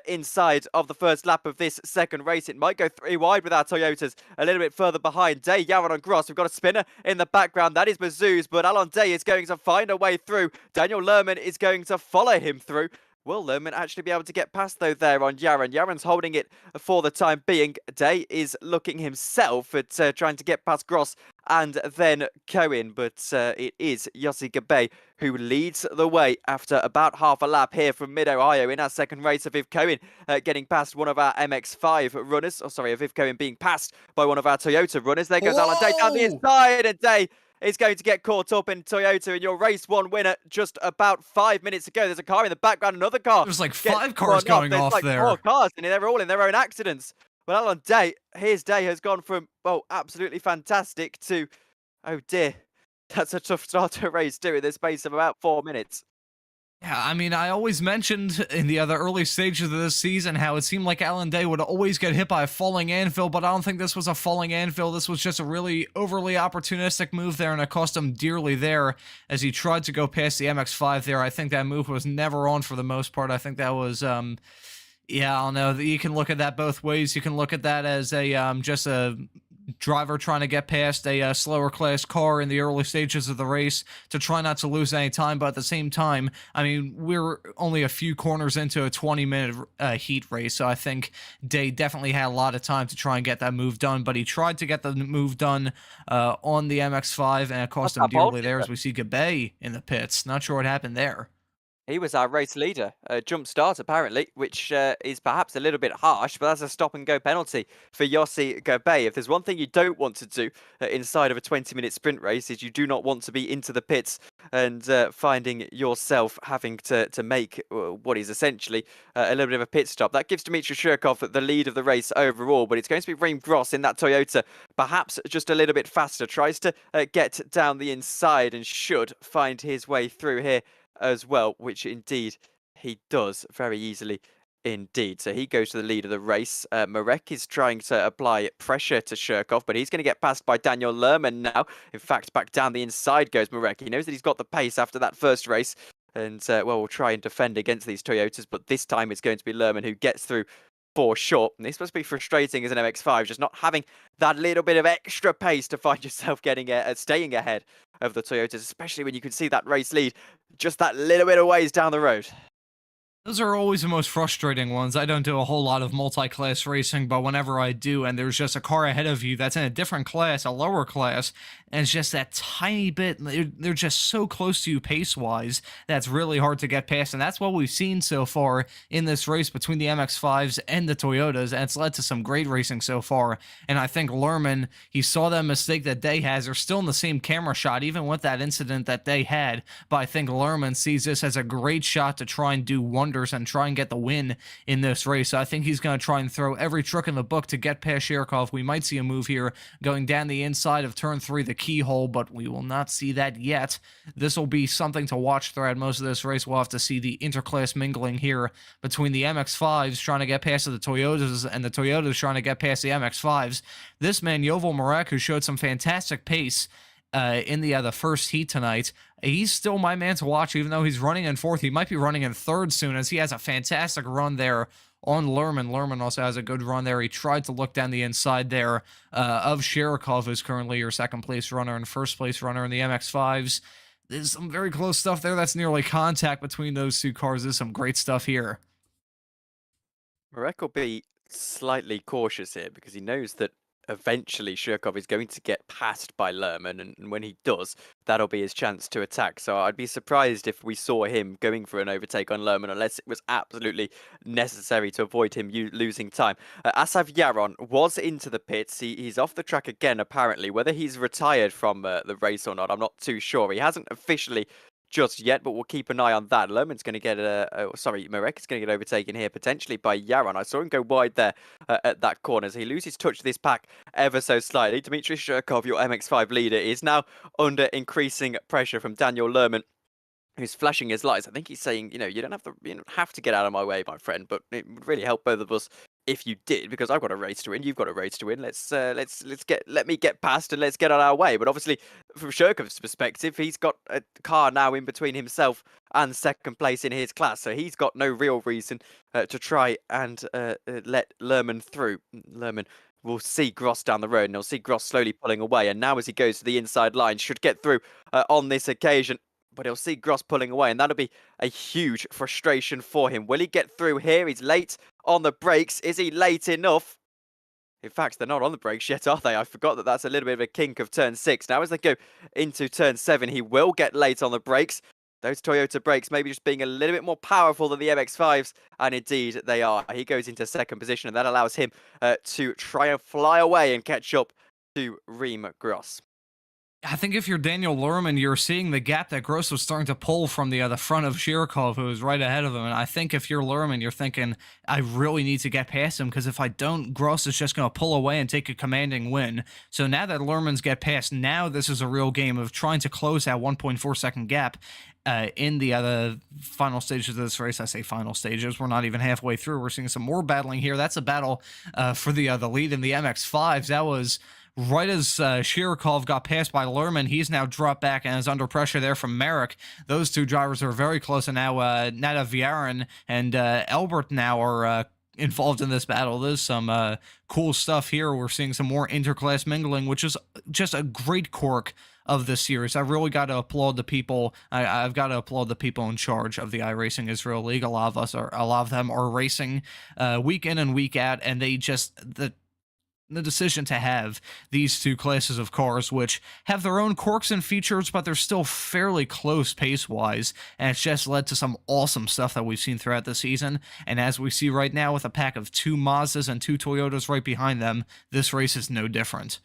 Speaker 2: inside of the first lap of this second race. It might go 3 wide with our Toyotas a little bit further behind. Day, Yaron and Gross. We've got a spinner in the background. That is Mazuz, but Alan Day is going to find a way through. Daniel Lerman is going to follow him through. Will Lerman actually be able to get past, though, there on Yaron? Yaron's holding it for the time being. Day is looking himself at trying to get past Gross and then Cohen, but it is Yossi Gabay who leads the way after about half a lap here from Mid-Ohio in our second race. Aviv Cohen getting past one of our MX5 runners. Oh, sorry, Aviv Cohen being passed by one of our Toyota runners. There goes Alan Day down the inside, and Day is going to get caught up in Toyota, and your race 1 winner just about 5 minutes ago. There's a car in the background, another car.
Speaker 3: There's like 5 cars going off
Speaker 2: like
Speaker 3: there.
Speaker 2: 4 cars, and they're all in their own accidents. But Alan Day, his day has gone from, well, absolutely fantastic to, oh dear, that's a tough start to a race too in the space of about 4 minutes.
Speaker 3: Yeah, I mean, I always mentioned in the other early stages of this season how it seemed like Alan Day would always get hit by a falling anvil, but I don't think this was a falling anvil. This was just a really overly opportunistic move there, and it cost him dearly there as he tried to go past the MX-5 there. I think that move was never on for the most part. I think that was, Yeah, I don't know. You can look at that both ways. You can look at that as a just a driver trying to get past a slower class car in the early stages of the race to try not to lose any time. But at the same time, I mean, we're only a few corners into a 20-minute heat race, so I think Day definitely had a lot of time to try and get that move done. But he tried to get the move done on the MX-5, and it cost him dearly there, as we see Gabe in the pits. Not sure what happened there.
Speaker 2: He was our race leader. Jump start, apparently, which is perhaps a little bit harsh, but that's a stop-and-go penalty for Yossi Gabe. If there's one thing you don't want to do inside of a 20-minute sprint race, is you do not want to be into the pits and finding yourself having to make what is essentially a little bit of a pit stop. That gives Dmitry Shirkov the lead of the race overall, but it's going to be Reem Gross in that Toyota, perhaps just a little bit faster. Tries to get down the inside and should find his way through here as well, which indeed he does very easily indeed. So he goes to the lead of the race. Marek is trying to apply pressure to Shirkov, but he's going to get passed by Daniel Lerman now. In fact, back down the inside goes Marek. He knows that he's got the pace after that first race, and well, we'll try and defend against these Toyotas, but this time it's going to be Lerman who gets through for sure. And this must be frustrating as an MX-5, just not having that little bit of extra pace to find yourself getting staying ahead of the Toyotas, especially when you can see that race lead just that little bit of ways down the road.
Speaker 3: Those are always the most frustrating ones. I don't do a whole lot of multi-class racing, but whenever I do, and there's just a car ahead of you that's in a different class, a lower class, and it's just that tiny bit, they're just so close to you pace-wise, that's really hard to get past, and that's what we've seen so far in this race between the MX-5s and the Toyotas, and it's led to some great racing so far. And I think Lerman, he saw that mistake that Day has. They're still in the same camera shot, even with that incident that Day had, but I think Lerman sees this as a great shot to try and do wonders and try and get the win in this race. So I think he's going to try and throw every trick in the book to get past Shirkov. We might see a move here going down the inside of turn 3, the keyhole, but we will not see that yet. This will be something to watch throughout most of this race. We'll have to see the interclass mingling here between the MX-5s trying to get past the Toyotas and the Toyotas trying to get past the MX-5s. This man, Yovel Marek, who showed some fantastic pace in the first heat tonight, he's still my man to watch, even though he's running in 4th. He might be running in 3rd soon, as he has a fantastic run there on Lerman. Lerman also has a good run there. He tried to look down the inside there of Shirkov, who's currently your 2nd place runner and 1st place runner in the MX-5s. There's some very close stuff there. That's nearly contact between those two cars. There's some great stuff here.
Speaker 2: Marek will be slightly cautious here because he knows that eventually Shirkov is going to get passed by Lerman, and when he does, that'll be his chance to attack. So I'd be surprised if we saw him going for an overtake on Lerman unless it was absolutely necessary to avoid him losing time. Asav Yaron was into the pits. He's off the track again, apparently. Whether he's retired from the race or not, I'm not too sure. He hasn't officially just yet, but we'll keep an eye on that. Lerman's going to get Marek is going to get overtaken here potentially by Yaron. I saw him go wide there at that corner. As he loses touch of this pack ever so slightly. Dmitry Shirkov, your MX-5 leader, is now under increasing pressure from Daniel Lerman, who's flashing his lights. I think he's saying, you don't have to get out of my way, my friend, but it would really help both of us if you did, because I've got a race to win, you've got a race to win. Let me get past and let's get on our way. But obviously, from Shirkov's perspective, he's got a car now in between himself and 2nd place in his class, so he's got no real reason to try and let Lerman through. Lerman will see Gross down the road, and he'll see Gross slowly pulling away. And now, as he goes to the inside line, should get through on this occasion. But he'll see Gross pulling away, and that'll be a huge frustration for him. Will he get through here? He's late on the brakes. Is he late enough? In fact, they're not on the brakes yet, are they? I forgot that that's a little bit of a kink of turn 6. Now, as they go into turn 7, he will get late on the brakes. Those Toyota brakes maybe just being a little bit more powerful than the MX-5s, and indeed they are. He goes into 2nd position, and that allows him to try and fly away and catch up to Reem Gross.
Speaker 3: I think if you're Daniel Lerman, you're seeing the gap that Gross was starting to pull from the front of Shirkov, who was right ahead of him. And I think if you're Lerman, you're thinking, I really need to get past him, because if I don't, Gross is just going to pull away and take a commanding win. So now that Lerman's get past, now this is a real game of trying to close that 1.4 second gap in the final stages of this race. I say final stages. We're not even halfway through. We're seeing some more battling here. That's a battle for the lead in the MX-5s. That was right as Shirkov got passed by Lerman. He's now dropped back and is under pressure there from Marek. Those two drivers are very close, and now Nada Viarin and Albert now are involved in this battle. There's some cool stuff here. We're seeing some more interclass mingling, which is just a great quirk of this series. I really got to applaud the people. I've got to applaud the people in charge of the iRacing Israel League. A lot of them are racing week in and week out, and they just the decision to have these two classes of cars, which have their own quirks and features, but they're still fairly close pace-wise, and it's just led to some awesome stuff that we've seen throughout the season. And as we see right now with a pack of 2 Mazdas and 2 Toyotas right behind them, this race is no different.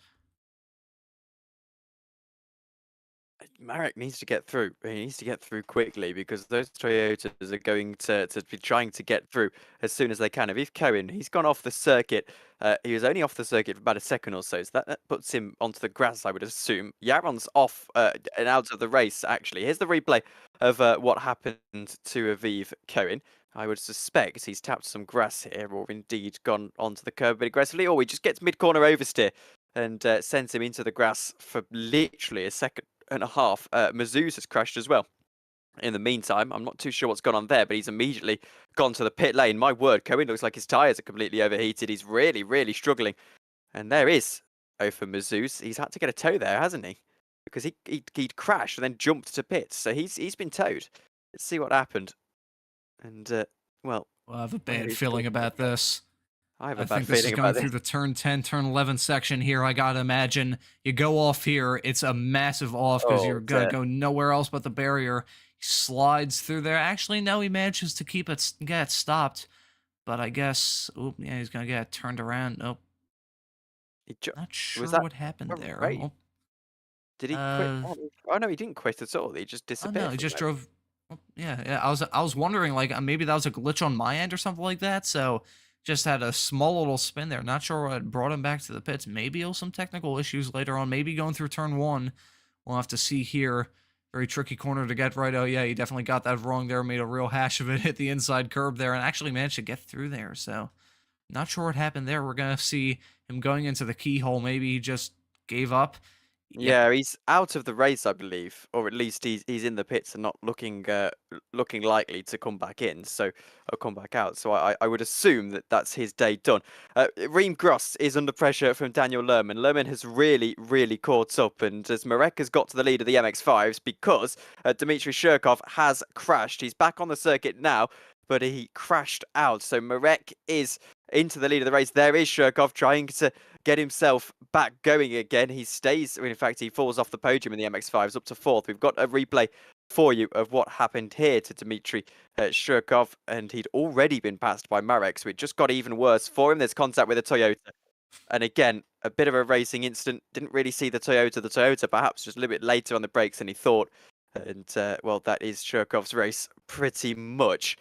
Speaker 2: Marek needs to get through. He needs to get through quickly because those Toyotas are going to be trying to get through as soon as they can. If Cohen, he's gone off the circuit. He was only off the circuit for about a second or so, so that puts him onto the grass, I would assume. Yaron's off and out of the race, actually. Here's the replay of what happened to Aviv Cohen. I would suspect he's tapped some grass here, or indeed gone onto the curb a bit aggressively, or he just gets mid-corner oversteer and sends him into the grass for literally a second and a half. Mazuz has crashed as well. In the meantime, I'm not too sure what's gone on there, but he's immediately gone to the pit lane. My word, Cohen looks like his tyres are completely overheated. He's really, really struggling. And there is Ofer Mazuz. He's had to get a tow there, hasn't he? Because he'd crashed and then jumped to pits. So he's been towed. Let's see what happened. And, well...
Speaker 3: I have a bad feeling about this.
Speaker 2: I
Speaker 3: think this is going through the turn 10, turn 11 section here. I gotta imagine you go off here, it's a massive off because you're gonna go nowhere else but the barrier. He slides through there. Actually, no, he manages to get it stopped. But I guess, yeah, he's gonna get it turned around. Nope. Not sure what happened there.
Speaker 2: Right. Did he quit? Oh no, he didn't quit at all. He just disappeared.
Speaker 3: Oh, no, he just drove. Yeah. I was wondering, like, maybe that was a glitch on my end or something like that. So. Just had a small little spin there. Not sure what brought him back to the pits. Maybe it was some technical issues later on. Maybe going through turn 1. We'll have to see here. Very tricky corner to get right. Oh, yeah, he definitely got that wrong there. Made a real hash of it. Hit the inside curb there and actually managed to get through there. So, not sure what happened there. We're going to see him going into the keyhole. Maybe he just gave up.
Speaker 2: Yeah, he's out of the race, I believe, or at least he's in the pits and not looking likely to come back in, so or come back out. So I would assume that that's his day done. Reem Gross is under pressure from Daniel Lerman. Lerman has really caught up, and as Marek has got to the lead of the MX-5s because Dmitry Shirkov has crashed. He's back on the circuit now, but he crashed out. So Marek is into the lead of the race. There is Shirkov trying to get himself back going again. He stays, in fact, he falls off the podium in the MX-5s up to 4th. We've got a replay for you of what happened here to Dmitry Shirkov, and he'd already been passed by Marek, so it just got even worse for him. There's contact with a Toyota. And again, a bit of a racing incident. Didn't really see the Toyota. The Toyota perhaps just a little bit later on the brakes than he thought. And, well, that is Shirkov's race pretty much.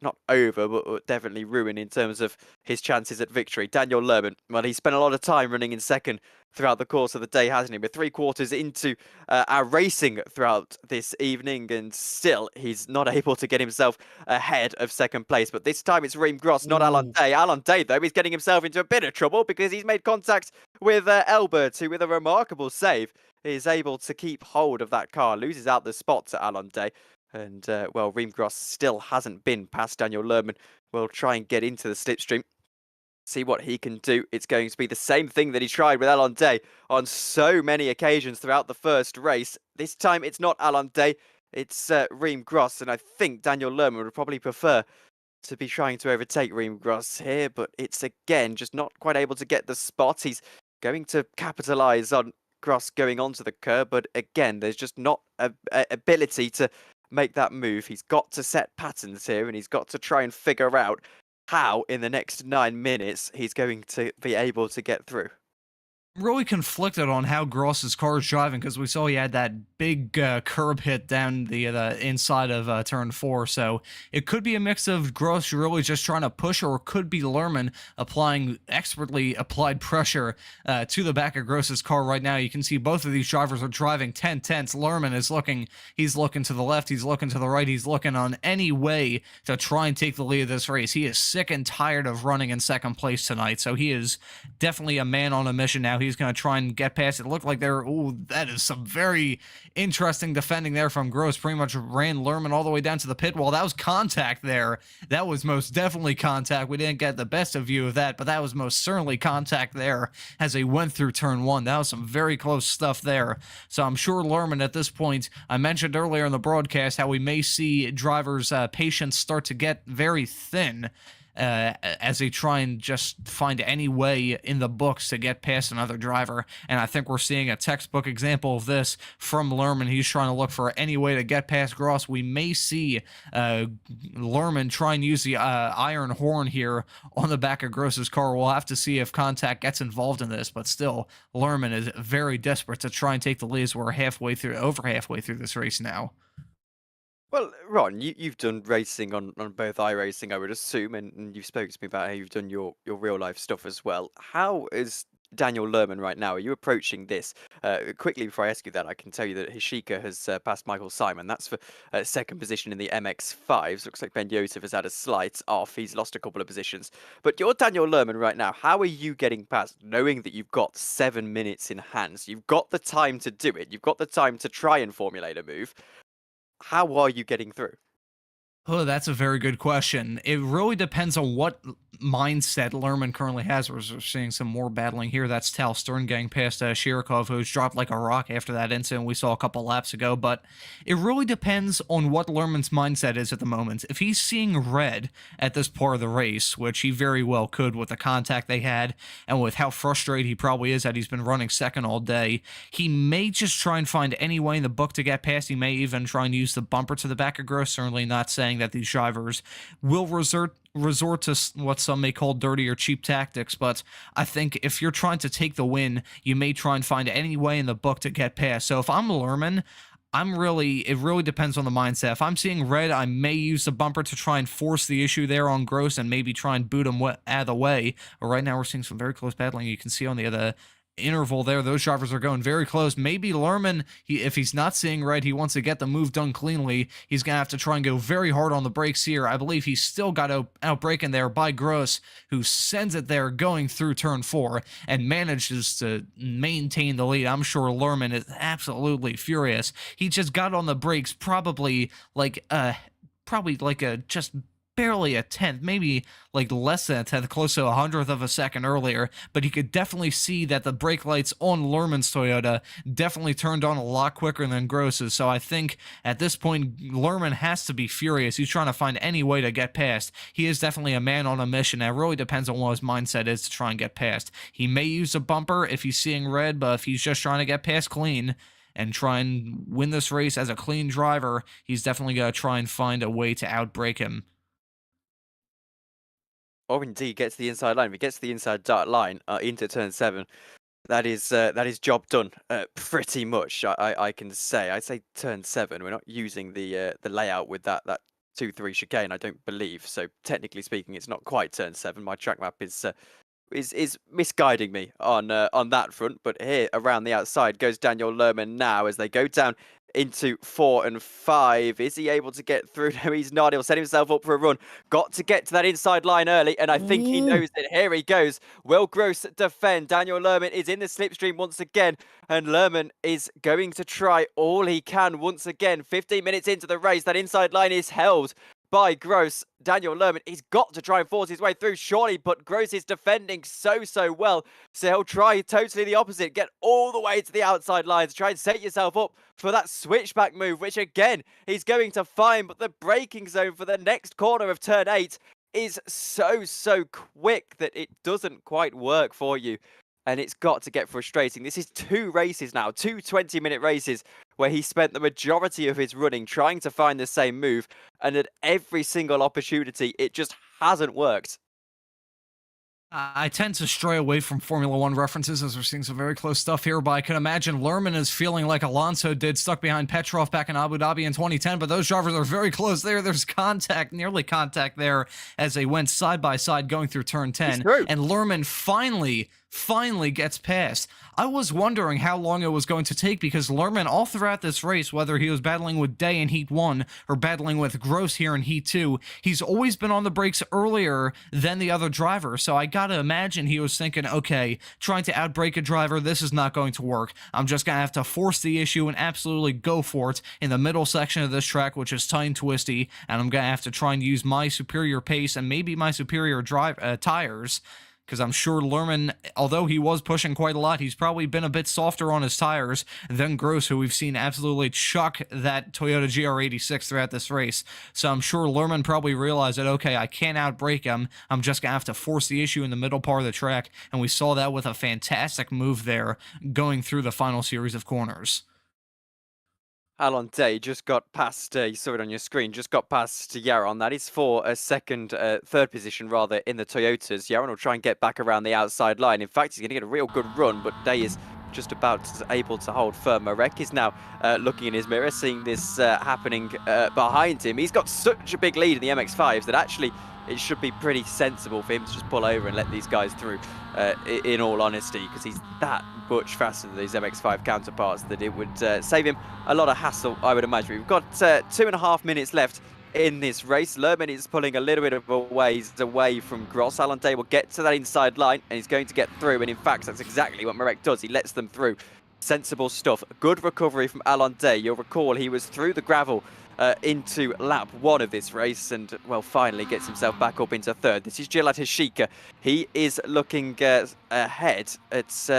Speaker 2: Not over, but definitely ruined in terms of his chances at victory. Daniel Lerman, well, he spent a lot of time running in second throughout the course of the day, hasn't he? We're 3/4 into our racing throughout this evening, and still he's not able to get himself ahead of second place. But this time it's Reem Gross, not Alan Day. Alan Day, though, is getting himself into a bit of trouble because he's made contact with Elbert, who, with a remarkable save, is able to keep hold of that car. Loses out the spot to Alan Day. And, well, Reem Gross still hasn't been past Daniel Lerman. We'll try and get into the slipstream, see what he can do. It's going to be the same thing that he tried with Alan Day on so many occasions throughout the first race. This time it's not Alan Day, it's Reem Gross, and I think Daniel Lerman would probably prefer to be trying to overtake Reem Gross here, but it's, again, just not quite able to get the spot. He's going to capitalise on Gross going onto the curb, but, again, there's just not a ability to make that move. He's got to set patterns here, and he's got to try and figure out how in the next 9 minutes he's going to be able to get through.
Speaker 3: Really conflicted on how Gross's car is driving because we saw he had that big curb hit down the inside of turn 4. So it could be a mix of Gross really just trying to push, or it could be Lerman applying expertly applied pressure to the back of Gross's car right now. You can see both of these drivers are driving 10/10. Lerman is he's looking to the left, he's looking to the right, he's looking on any way to try and take the lead of this race. He is sick and tired of running in second place tonight, so he is definitely a man on a mission now. he's going to try and get past it. It looked like there, ooh, that is some very interesting defending there from Gross. Pretty much ran Lerman all the way down to the pit wall. That was contact there. That was most definitely contact. We didn't get the best of view of that, but that was most certainly contact there as he went through turn 1. That was some very close stuff there. So I'm sure Lerman at this point, I mentioned earlier in the broadcast how we may see drivers' patience start to get very thin as they try and just find any way in the books to get past another driver. And I think we're seeing a textbook example of this from Lerman. He's trying to look for any way to get past Gross. We may see Lerman try and use the iron horn here on the back of Gross's car. We'll have to see if contact gets involved in this, but still, Lerman is very desperate to try and take the lead as we're over halfway through this race now.
Speaker 2: Well, Ron, you've done racing on both iRacing, I would assume, and you've spoken to me about how you've done your real-life stuff as well. How is Daniel Lerman right now? Are you approaching this? Quickly, before I ask you that, I can tell you that Hishika has passed Michael Simon. That's for second position in the MX-5s. Looks like Ben Yosef has had a slight off. He's lost a couple of positions. But you're Daniel Lerman right now. How are you getting past, knowing that you've got 7 minutes in hand? You've got the time to do it. You've got the time to try and formulate a move. How are you getting through?
Speaker 3: Oh, that's a very good question. It really depends on what mindset Lerman currently has. We're seeing some more battling here. That's Tal Stern getting past Shirikov, who's dropped like a rock after that incident we saw a couple laps ago. But it really depends on what Lerman's mindset is at the moment. If he's seeing red at this part of the race, which he very well could with the contact they had and with how frustrated he probably is that he's been running second all day, he may just try and find any way in the book to get past. He may even try and use the bumper to the back of Gross. Certainly not saying that these drivers will resort to what some may call dirty or cheap tactics, but I think if you're trying to take the win, you may try and find any way in the book to get past. So if I'm Lerman, it really depends on the mindset. If I'm seeing red, I may use the bumper to try and force the issue there on Gross and maybe try and boot him out of the way. But right now we're seeing some very close battling. You can see on the other interval there, those drivers are going very close. Maybe Lerman, if he's not seeing red, he wants to get the move done cleanly. He's going to have to try and go very hard on the brakes here. I believe he's still got outbraken there by Gross, who sends it there going through turn 4 and manages to maintain the lead. I'm sure Lerman is absolutely furious. He just got on the brakes probably like just barely a tenth, maybe like less than a tenth, close to 100th of a second earlier, but you could definitely see that the brake lights on Lerman's Toyota definitely turned on a lot quicker than Gross's. So I think at this point, Lerman has to be furious. He's trying to find any way to get past. He is definitely a man on a mission. It really depends on what his mindset is to try and get past. He may use a bumper if he's seeing red, but if he's just trying to get past clean and try and win this race as a clean driver, he's definitely going to try and find a way to outbrake him.
Speaker 2: Or indeed gets the inside line. If he gets the inside dark line into turn 7, that is job done pretty much. I can say. I say turn 7. We're not using the layout with that 2-3 chicane, I don't believe. So technically speaking, it's not quite turn 7. My track map is misguiding me on that front. But here around the outside goes Daniel Lerman now as they go down into 4 and 5. Is he able to get through? No, he's not. He'll set himself up for a run. Got to get to that inside line early, and I think he knows it. Here he goes. Will Gross defend? Daniel Lerman is in the slipstream once again, and Lerman is going to try all he can once again. 15 minutes into the race, that inside line is held by Gross. Daniel Lerman, he's got to try and force his way through, surely, but Gross is defending so well, so he'll try totally the opposite, get all the way to the outside lines, try and set yourself up for that switchback move, which again, he's going to find, but the braking zone for the next corner of turn 8 is so quick that it doesn't quite work for you. And it's got to get frustrating. This is 2 races now, 2 20-minute races, where he spent the majority of his running trying to find the same move, and at every single opportunity, it just hasn't worked.
Speaker 3: I tend to stray away from Formula One references as we're seeing some very close stuff here, but I can imagine Lerman is feeling like Alonso did, stuck behind Petrov back in Abu Dhabi in 2010, but those drivers are very close there. There's nearly contact there as they went side by side going through turn 10, and Lerman finally finally gets past. I was wondering how long it was going to take because Lerman all throughout this race, whether he was battling with Day in Heat 1 or battling with Gross here in Heat 2, he's always been on the brakes earlier than the other driver. So I gotta imagine he was thinking, okay, trying to outbrake a driver, this is not going to work. I'm just gonna have to force the issue and absolutely go for it in the middle section of this track, which is tight and twisty, and I'm gonna have to try and use my superior pace and maybe my superior tires, because I'm sure Lerman, although he was pushing quite a lot, he's probably been a bit softer on his tires than Gross, who we've seen absolutely chuck that Toyota GR86 throughout this race. So I'm sure Lerman probably realized that, okay, I can't outbrake him. I'm just going to have to force the issue in the middle part of the track, and we saw that with a fantastic move there going through the final series of corners.
Speaker 2: Alon Day just got past, you saw it on your screen, just got past Yaron. That is for a third position rather in the Toyotas. Yaron will try and get back around the outside line. In fact, he's going to get a real good run, but Day is just about able to hold firm. Marek is now looking in his mirror, seeing this happening behind him. He's got such a big lead in the MX-5s that actually it should be pretty sensible for him to just pull over and let these guys through, in all honesty, because he's that much faster than these MX-5 counterparts that it would save him a lot of hassle, I would imagine. We've got 2.5 minutes left in this race. Lerman is pulling a little bit of a ways away from Gross. Alon Day will get to that inside line and he's going to get through, and in fact that's exactly what Marek does. He lets them through. Sensible stuff. Good recovery from Alon Day. You'll recall he was through the gravel into lap 1 of this race and, well, finally gets himself back up into third. This is Gilad Hashika. He is looking ahead at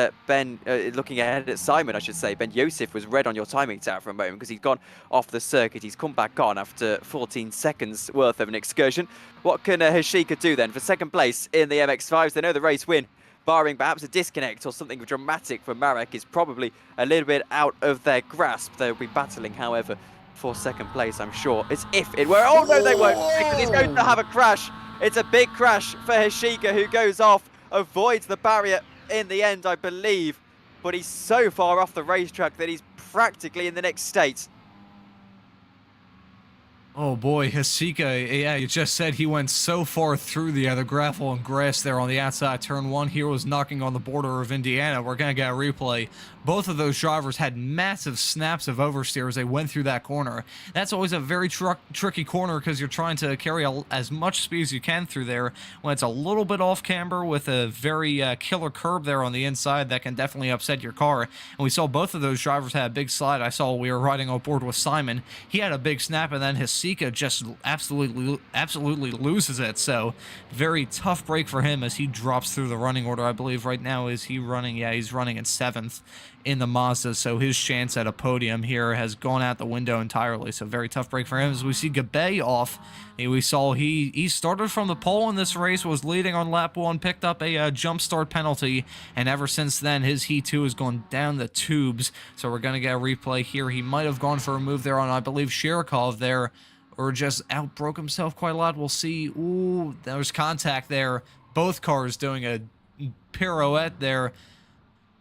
Speaker 2: looking ahead at Simon, I should say. Ben Yosef was red on your timing tower for a moment because he's gone off the circuit. He's come back on after 14 seconds worth of an excursion. What can Hashika do then for second place in the MX-5s? They know the race win, barring perhaps a disconnect or something dramatic for Marek, is probably a little bit out of their grasp. They'll be battling, however, for second place, I'm sure. It's if it were. Oh no, they won't, because he's going to have a crash. It's a big crash for Hashika, who goes off, avoids the barrier in the end, I believe, but he's so far off the racetrack that he's practically in the next state.
Speaker 3: Oh boy, Hashika, yeah, you just said he went so far through the other gravel and grass there on the outside turn 1. Here was knocking on the border of Indiana. We're going to get a replay. Both of those drivers had massive snaps of oversteer as they went through that corner. That's always a very tricky corner because you're trying to carry as much speed as you can through there when it's a little bit off camber with a very killer curb there on the inside that can definitely upset your car. And we saw both of those drivers had a big slide. I saw we were riding on board with Simon. He had a big snap, and then Hashika just absolutely loses it. So very tough break for him as he drops through the running order. I believe right now is he running? Yeah, he's running in 7th in the Mazda, so his chance at a podium here has gone out the window entirely. So very tough break for him. As we see Gabe off, we saw he started from the pole in this race, was leading on lap 1, picked up a jump start penalty, and ever since then his Heat 2 has gone down the tubes. So we're going to get a replay here. He might have gone for a move there on, I believe, Shirikov there, or just outbroke himself quite a lot. We'll see. Ooh, there's contact there. Both cars doing a pirouette there.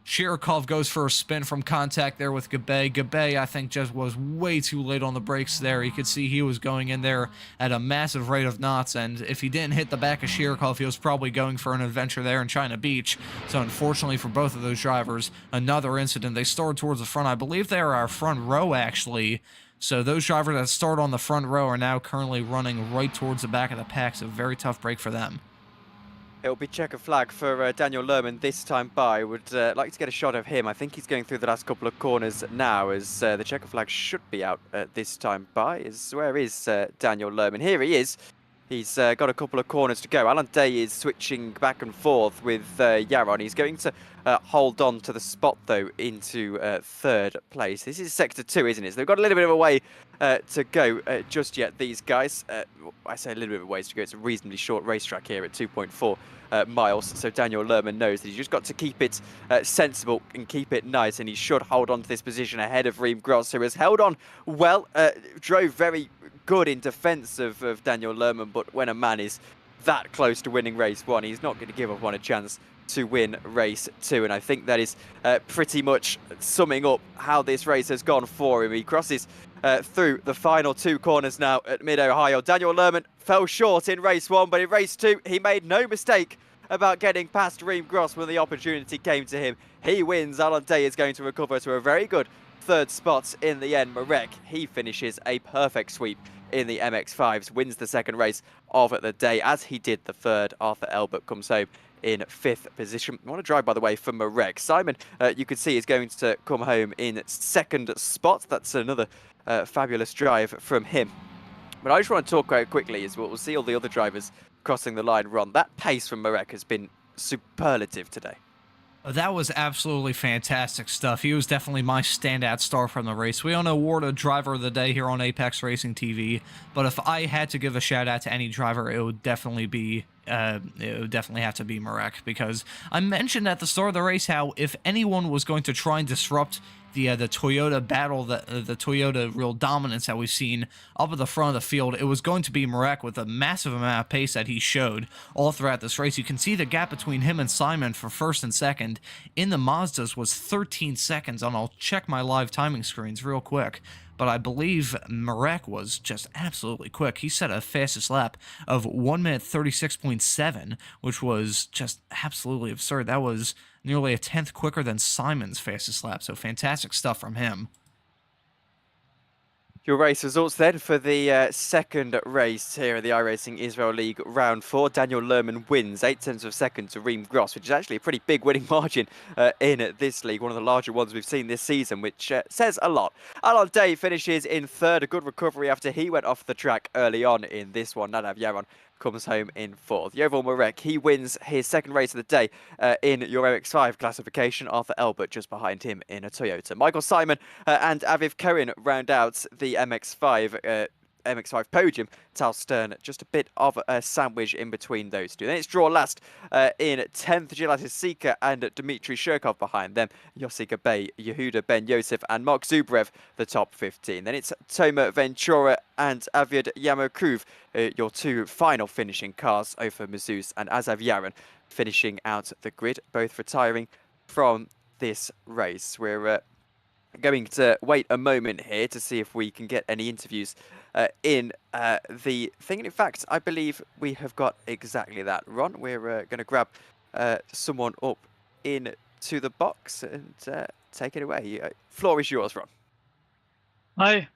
Speaker 3: Shirikov goes for a spin from contact there with Gabe. Gabe, I think, just was way too late on the brakes there. You could see he was going in there at a massive rate of knots, and if he didn't hit the back of Shirikov, he was probably going for an adventure there in China Beach. So unfortunately for both of those drivers, another incident. They started towards the front. I believe they are our front row, actually. So those drivers that start on the front row are now currently running right towards the back of the pack, so very tough break for them.
Speaker 2: It'll be checker flag for Daniel Lerman this time by. Would like to get a shot of him. I think he's going through the last couple of corners now, as the checker flag should be out this time by. Where is Daniel Lerman? Here he is. He's got a couple of corners to go. Alon Day is switching back and forth with Yaron. He's going to hold on to the spot, though, into third place. This is Sector 2, isn't it? So they've got a little bit of a way to go just yet, these guys. I say a little bit of a ways to go. It's a reasonably short racetrack here at 2.4 miles. So Daniel Lerman knows that he's just got to keep it sensible and keep it nice. And he should hold on to this position ahead of Reem Gross, who has held on well, drove very good in defence of Daniel Lerman, but when a man is that close to winning race 1, he's not going to give up on a chance to win race 2. And I think that is pretty much summing up how this race has gone for him. He crosses through the final 2 corners now at Mid-Ohio. Daniel Lerman fell short in race 1, but in race 2, he made no mistake about getting past Reem Gross when the opportunity came to him. He wins. Alon Day is going to recover to a very good third spot in the end. Marek, he finishes a perfect sweep in the MX-5s, wins the second race of the day, as he did the third. Arthur Elbert comes home in 5th position. I want to drive, by the way, for Marek. Simon, you can see, is going to come home in 2nd spot. That's another fabulous drive from him. But I just want to talk quite quickly as well. We'll see all the other drivers crossing the line run. That pace from Marek has been superlative today.
Speaker 3: That was absolutely fantastic stuff. He was definitely my standout star from the race. We don't award a driver of the day here on Apex Racing TV, but if I had to give a shout out to any driver, it would definitely have to be Marek, because I mentioned at the start of the race how if anyone was going to try and disrupt the Toyota battle, the Toyota real dominance that we've seen up at the front of the field, it was going to be Marek with a massive amount of pace that he showed all throughout this race. You can see the gap between him and Simon for 1st and 2nd in the Mazdas was 13 seconds, and I'll check my live timing screens real quick. But I believe Marek was just absolutely quick. He set a fastest lap of 1 minute 36.7, which was just absolutely absurd. That was nearly a 10th quicker than Simon's fastest lap, so fantastic stuff from him.
Speaker 2: Your race results then for the second race here in the iRacing Israel League Round 4. Daniel Lerman wins 0.8 of a second to Reem Gross, which is actually a pretty big winning margin in this league, one of the larger ones we've seen this season, which says a lot. Alon Day finishes in 3rd, a good recovery after he went off the track early on in this one. Nadav Yaron comes home in 4th. Yoval Marek, he wins his second race of the day in your MX-5 classification. Arthur Elbert just behind him in a Toyota. Michael Simon and Aviv Cohen round out the MX-5 podium. Tal Stern, just a bit of a sandwich in between those two. Then it's draw last in 10th, Gilatis Sika and Dmitry Shirkov behind them. Yossi Gabay, Yehuda Ben Yosef and Mark Zubrev, the top 15. Then it's Toma Ventura and Aviad Yamakruv, your two final finishing cars, Ofer Mazouz and Azav Yaron, finishing out the grid, both retiring from this race. We're going to wait a moment here to see if we can get any interviews in the thing. And in fact, I believe we have got exactly that. Ron, we're going to grab someone up into the box and take it away. Floor is yours, Ron.
Speaker 4: Hi.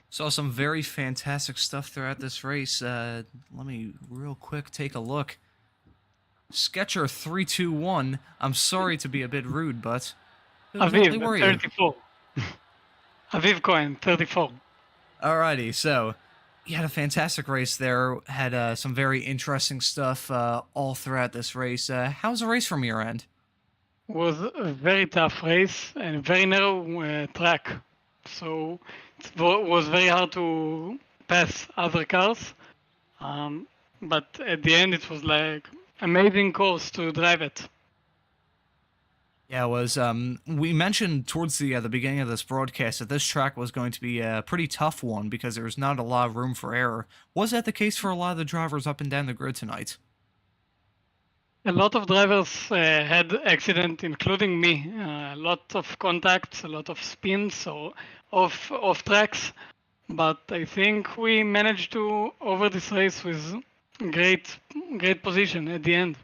Speaker 3: Saw some very fantastic stuff throughout this race. Let me real quick take a look. Sketcher 321. I'm sorry to be a bit rude, but
Speaker 4: Aviv, 34. Aviv Cohen, 34.
Speaker 3: Alrighty, so you had a fantastic race there. Had some very interesting stuff all throughout this race. How's the race from your end?
Speaker 4: Was a very tough race and very narrow track. So it was very hard to pass other cars. But at the end, it was like amazing course to drive it.
Speaker 3: Yeah, it was. We mentioned towards the beginning of this broadcast that this track was going to be a pretty tough one because there's not a lot of room for error. Was that the case for a lot of the drivers up and down the grid tonight?
Speaker 4: A lot of drivers had accident, including me. A lot of contacts, a lot of spins or off tracks. But I think we managed to over this race with great position at the end.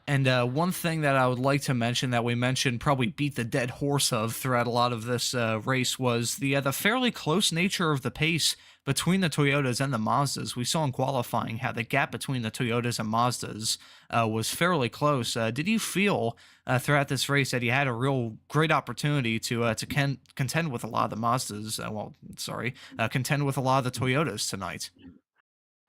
Speaker 3: And one thing that I would like to mention that we mentioned, probably beat the dead horse of throughout a lot of this race, was the fairly close nature of the pace between the Toyotas and the Mazdas. We saw in qualifying how the gap between the Toyotas and Mazdas was fairly close. Did you feel throughout this race that you had a real great opportunity to contend with a lot of the Mazdas? Contend with a lot of the Toyotas tonight?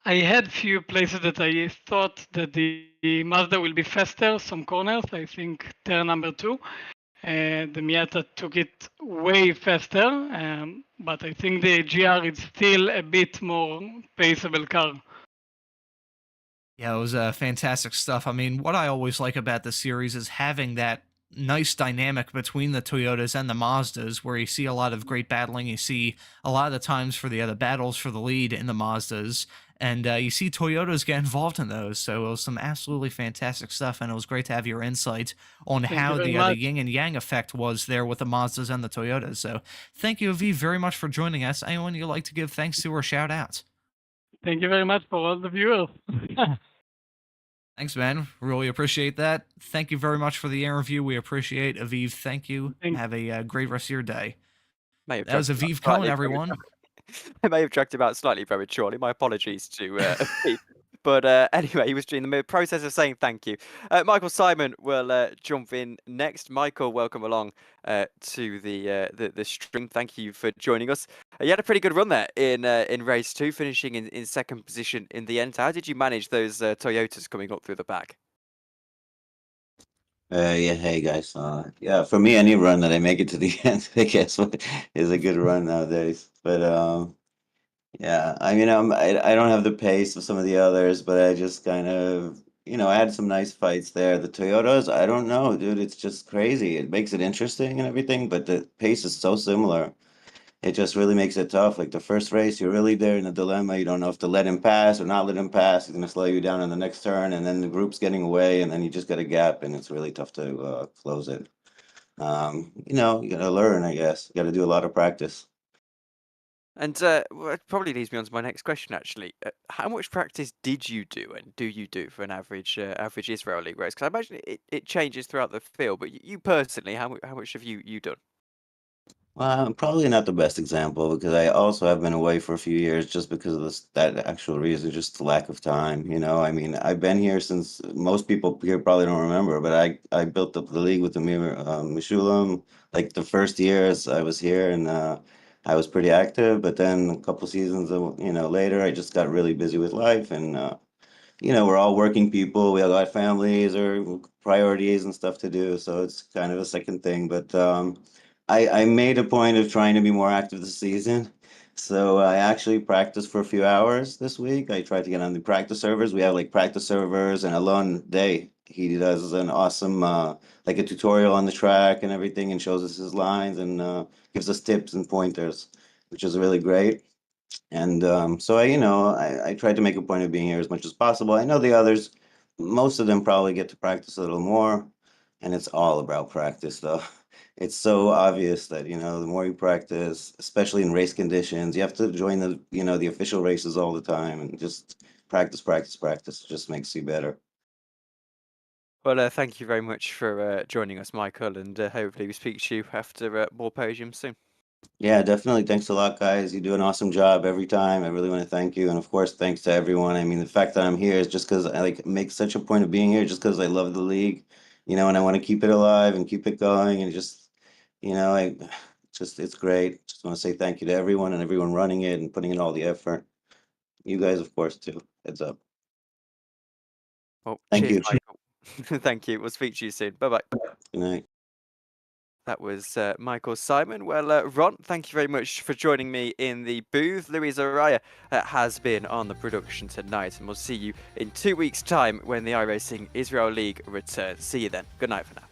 Speaker 4: I had few places that I thought that the Mazda will be faster, some corners, I think turn number 2. The Miata took it way faster, but I think the GR is still a bit more paceable car.
Speaker 3: Yeah, it was fantastic stuff. I mean, what I always like about this series is having that nice dynamic between the Toyotas and the Mazdas, where you see a lot of great battling. You see a lot of the times for the battles for the lead in the Mazdas, and you see Toyotas get involved in those. So it was some absolutely fantastic stuff, and it was great to have your insight on how the yin and yang effect was there with the Mazdas and the Toyotas. So thank you, Aviv, very much for joining us. Anyone you'd like to give thanks to or shout out?
Speaker 4: Thank you very much for all the viewers.
Speaker 3: Thanks, man. Really appreciate that. Thank you very much for the interview. We appreciate Aviv. Thank you. Have a great rest of your day.
Speaker 2: May have
Speaker 3: That was
Speaker 2: dragged him out
Speaker 3: Aviv Cohen,
Speaker 2: slightly
Speaker 3: everyone.
Speaker 2: I may have dragged him out slightly prematurely. My apologies to Aviv. But anyway, he was in the process of saying thank you. Michael Simon will jump in next. Michael, welcome along to the stream. Thank you for joining us. You had a pretty good run there in race 2, finishing in second position in the end. How did you manage those Toyotas coming up through the back?
Speaker 5: Yeah, hey guys. Yeah, for me, any run that I make it to the end, I guess, is a good run nowadays. But yeah, I mean, I don't have the pace of some of the others, but I just kind of, I had some nice fights there. The Toyotas, I don't know, dude, it's just crazy. It makes it interesting and everything, but the pace is so similar. It just really makes it tough. Like the first race, you're really there in a dilemma. You don't know if to let him pass or not let him pass. He's going to slow you down in the next turn, and then the group's getting away, and then you just got a gap, and it's really tough to close it. You got to learn, I guess. You got to do a lot of practice.
Speaker 2: And well, it probably leads me on to my next question, actually. How much practice did you do and do you do for an average Israel League race? Because I imagine it changes throughout the field, but you personally, how much have you done?
Speaker 5: Well, I'm probably not the best example because I also have been away for a few years just because of that actual reason, just the lack of time. I mean, I've been here since most people here probably don't remember, but I built up the league with Amir Mishulam. Like the first years I was here, and I was pretty active, but then a couple seasons, later, I just got really busy with life, and we're all working people. We all got families or priorities and stuff to do. So it's kind of a second thing. But I made a point of trying to be more active this season. So I actually practiced for a few hours this week. I tried to get on the practice servers. We have like practice servers, and Alon Day, he does an awesome, like a tutorial on the track and everything, and shows us his lines and gives us tips and pointers, which is really great. And so I tried to make a point of being here as much as possible. I know the others, most of them probably get to practice a little more, and it's all about practice, though. It's so obvious that, the more you practice, especially in race conditions, you have to join the official races all the time and just practice, practice, practice. It just makes you better.
Speaker 2: Well, thank you very much for joining us, Michael, and hopefully we speak to you after more podiums soon.
Speaker 5: Yeah, definitely. Thanks a lot, guys. You do an awesome job every time. I really want to thank you. And of course, thanks to everyone. I mean, the fact that I'm here is just because I make such a point of being here, just because I love the league, and I want to keep it alive and keep it going. And just, it's great. Just want to say thank you to everyone and everyone running it and putting in all the effort. You guys, of course, too. Heads up.
Speaker 2: Well,
Speaker 5: Thank
Speaker 2: cheers,
Speaker 5: you.
Speaker 2: Michael. Thank you. We'll speak to you soon. Bye-bye.
Speaker 5: Good night.
Speaker 2: That was Michael Simon. Well, Ron, thank you very much for joining me in the booth. Louis Araya has been on the production tonight, and we'll see you in 2 weeks' time when the iRacing Israel League returns. See you then. Good night for now.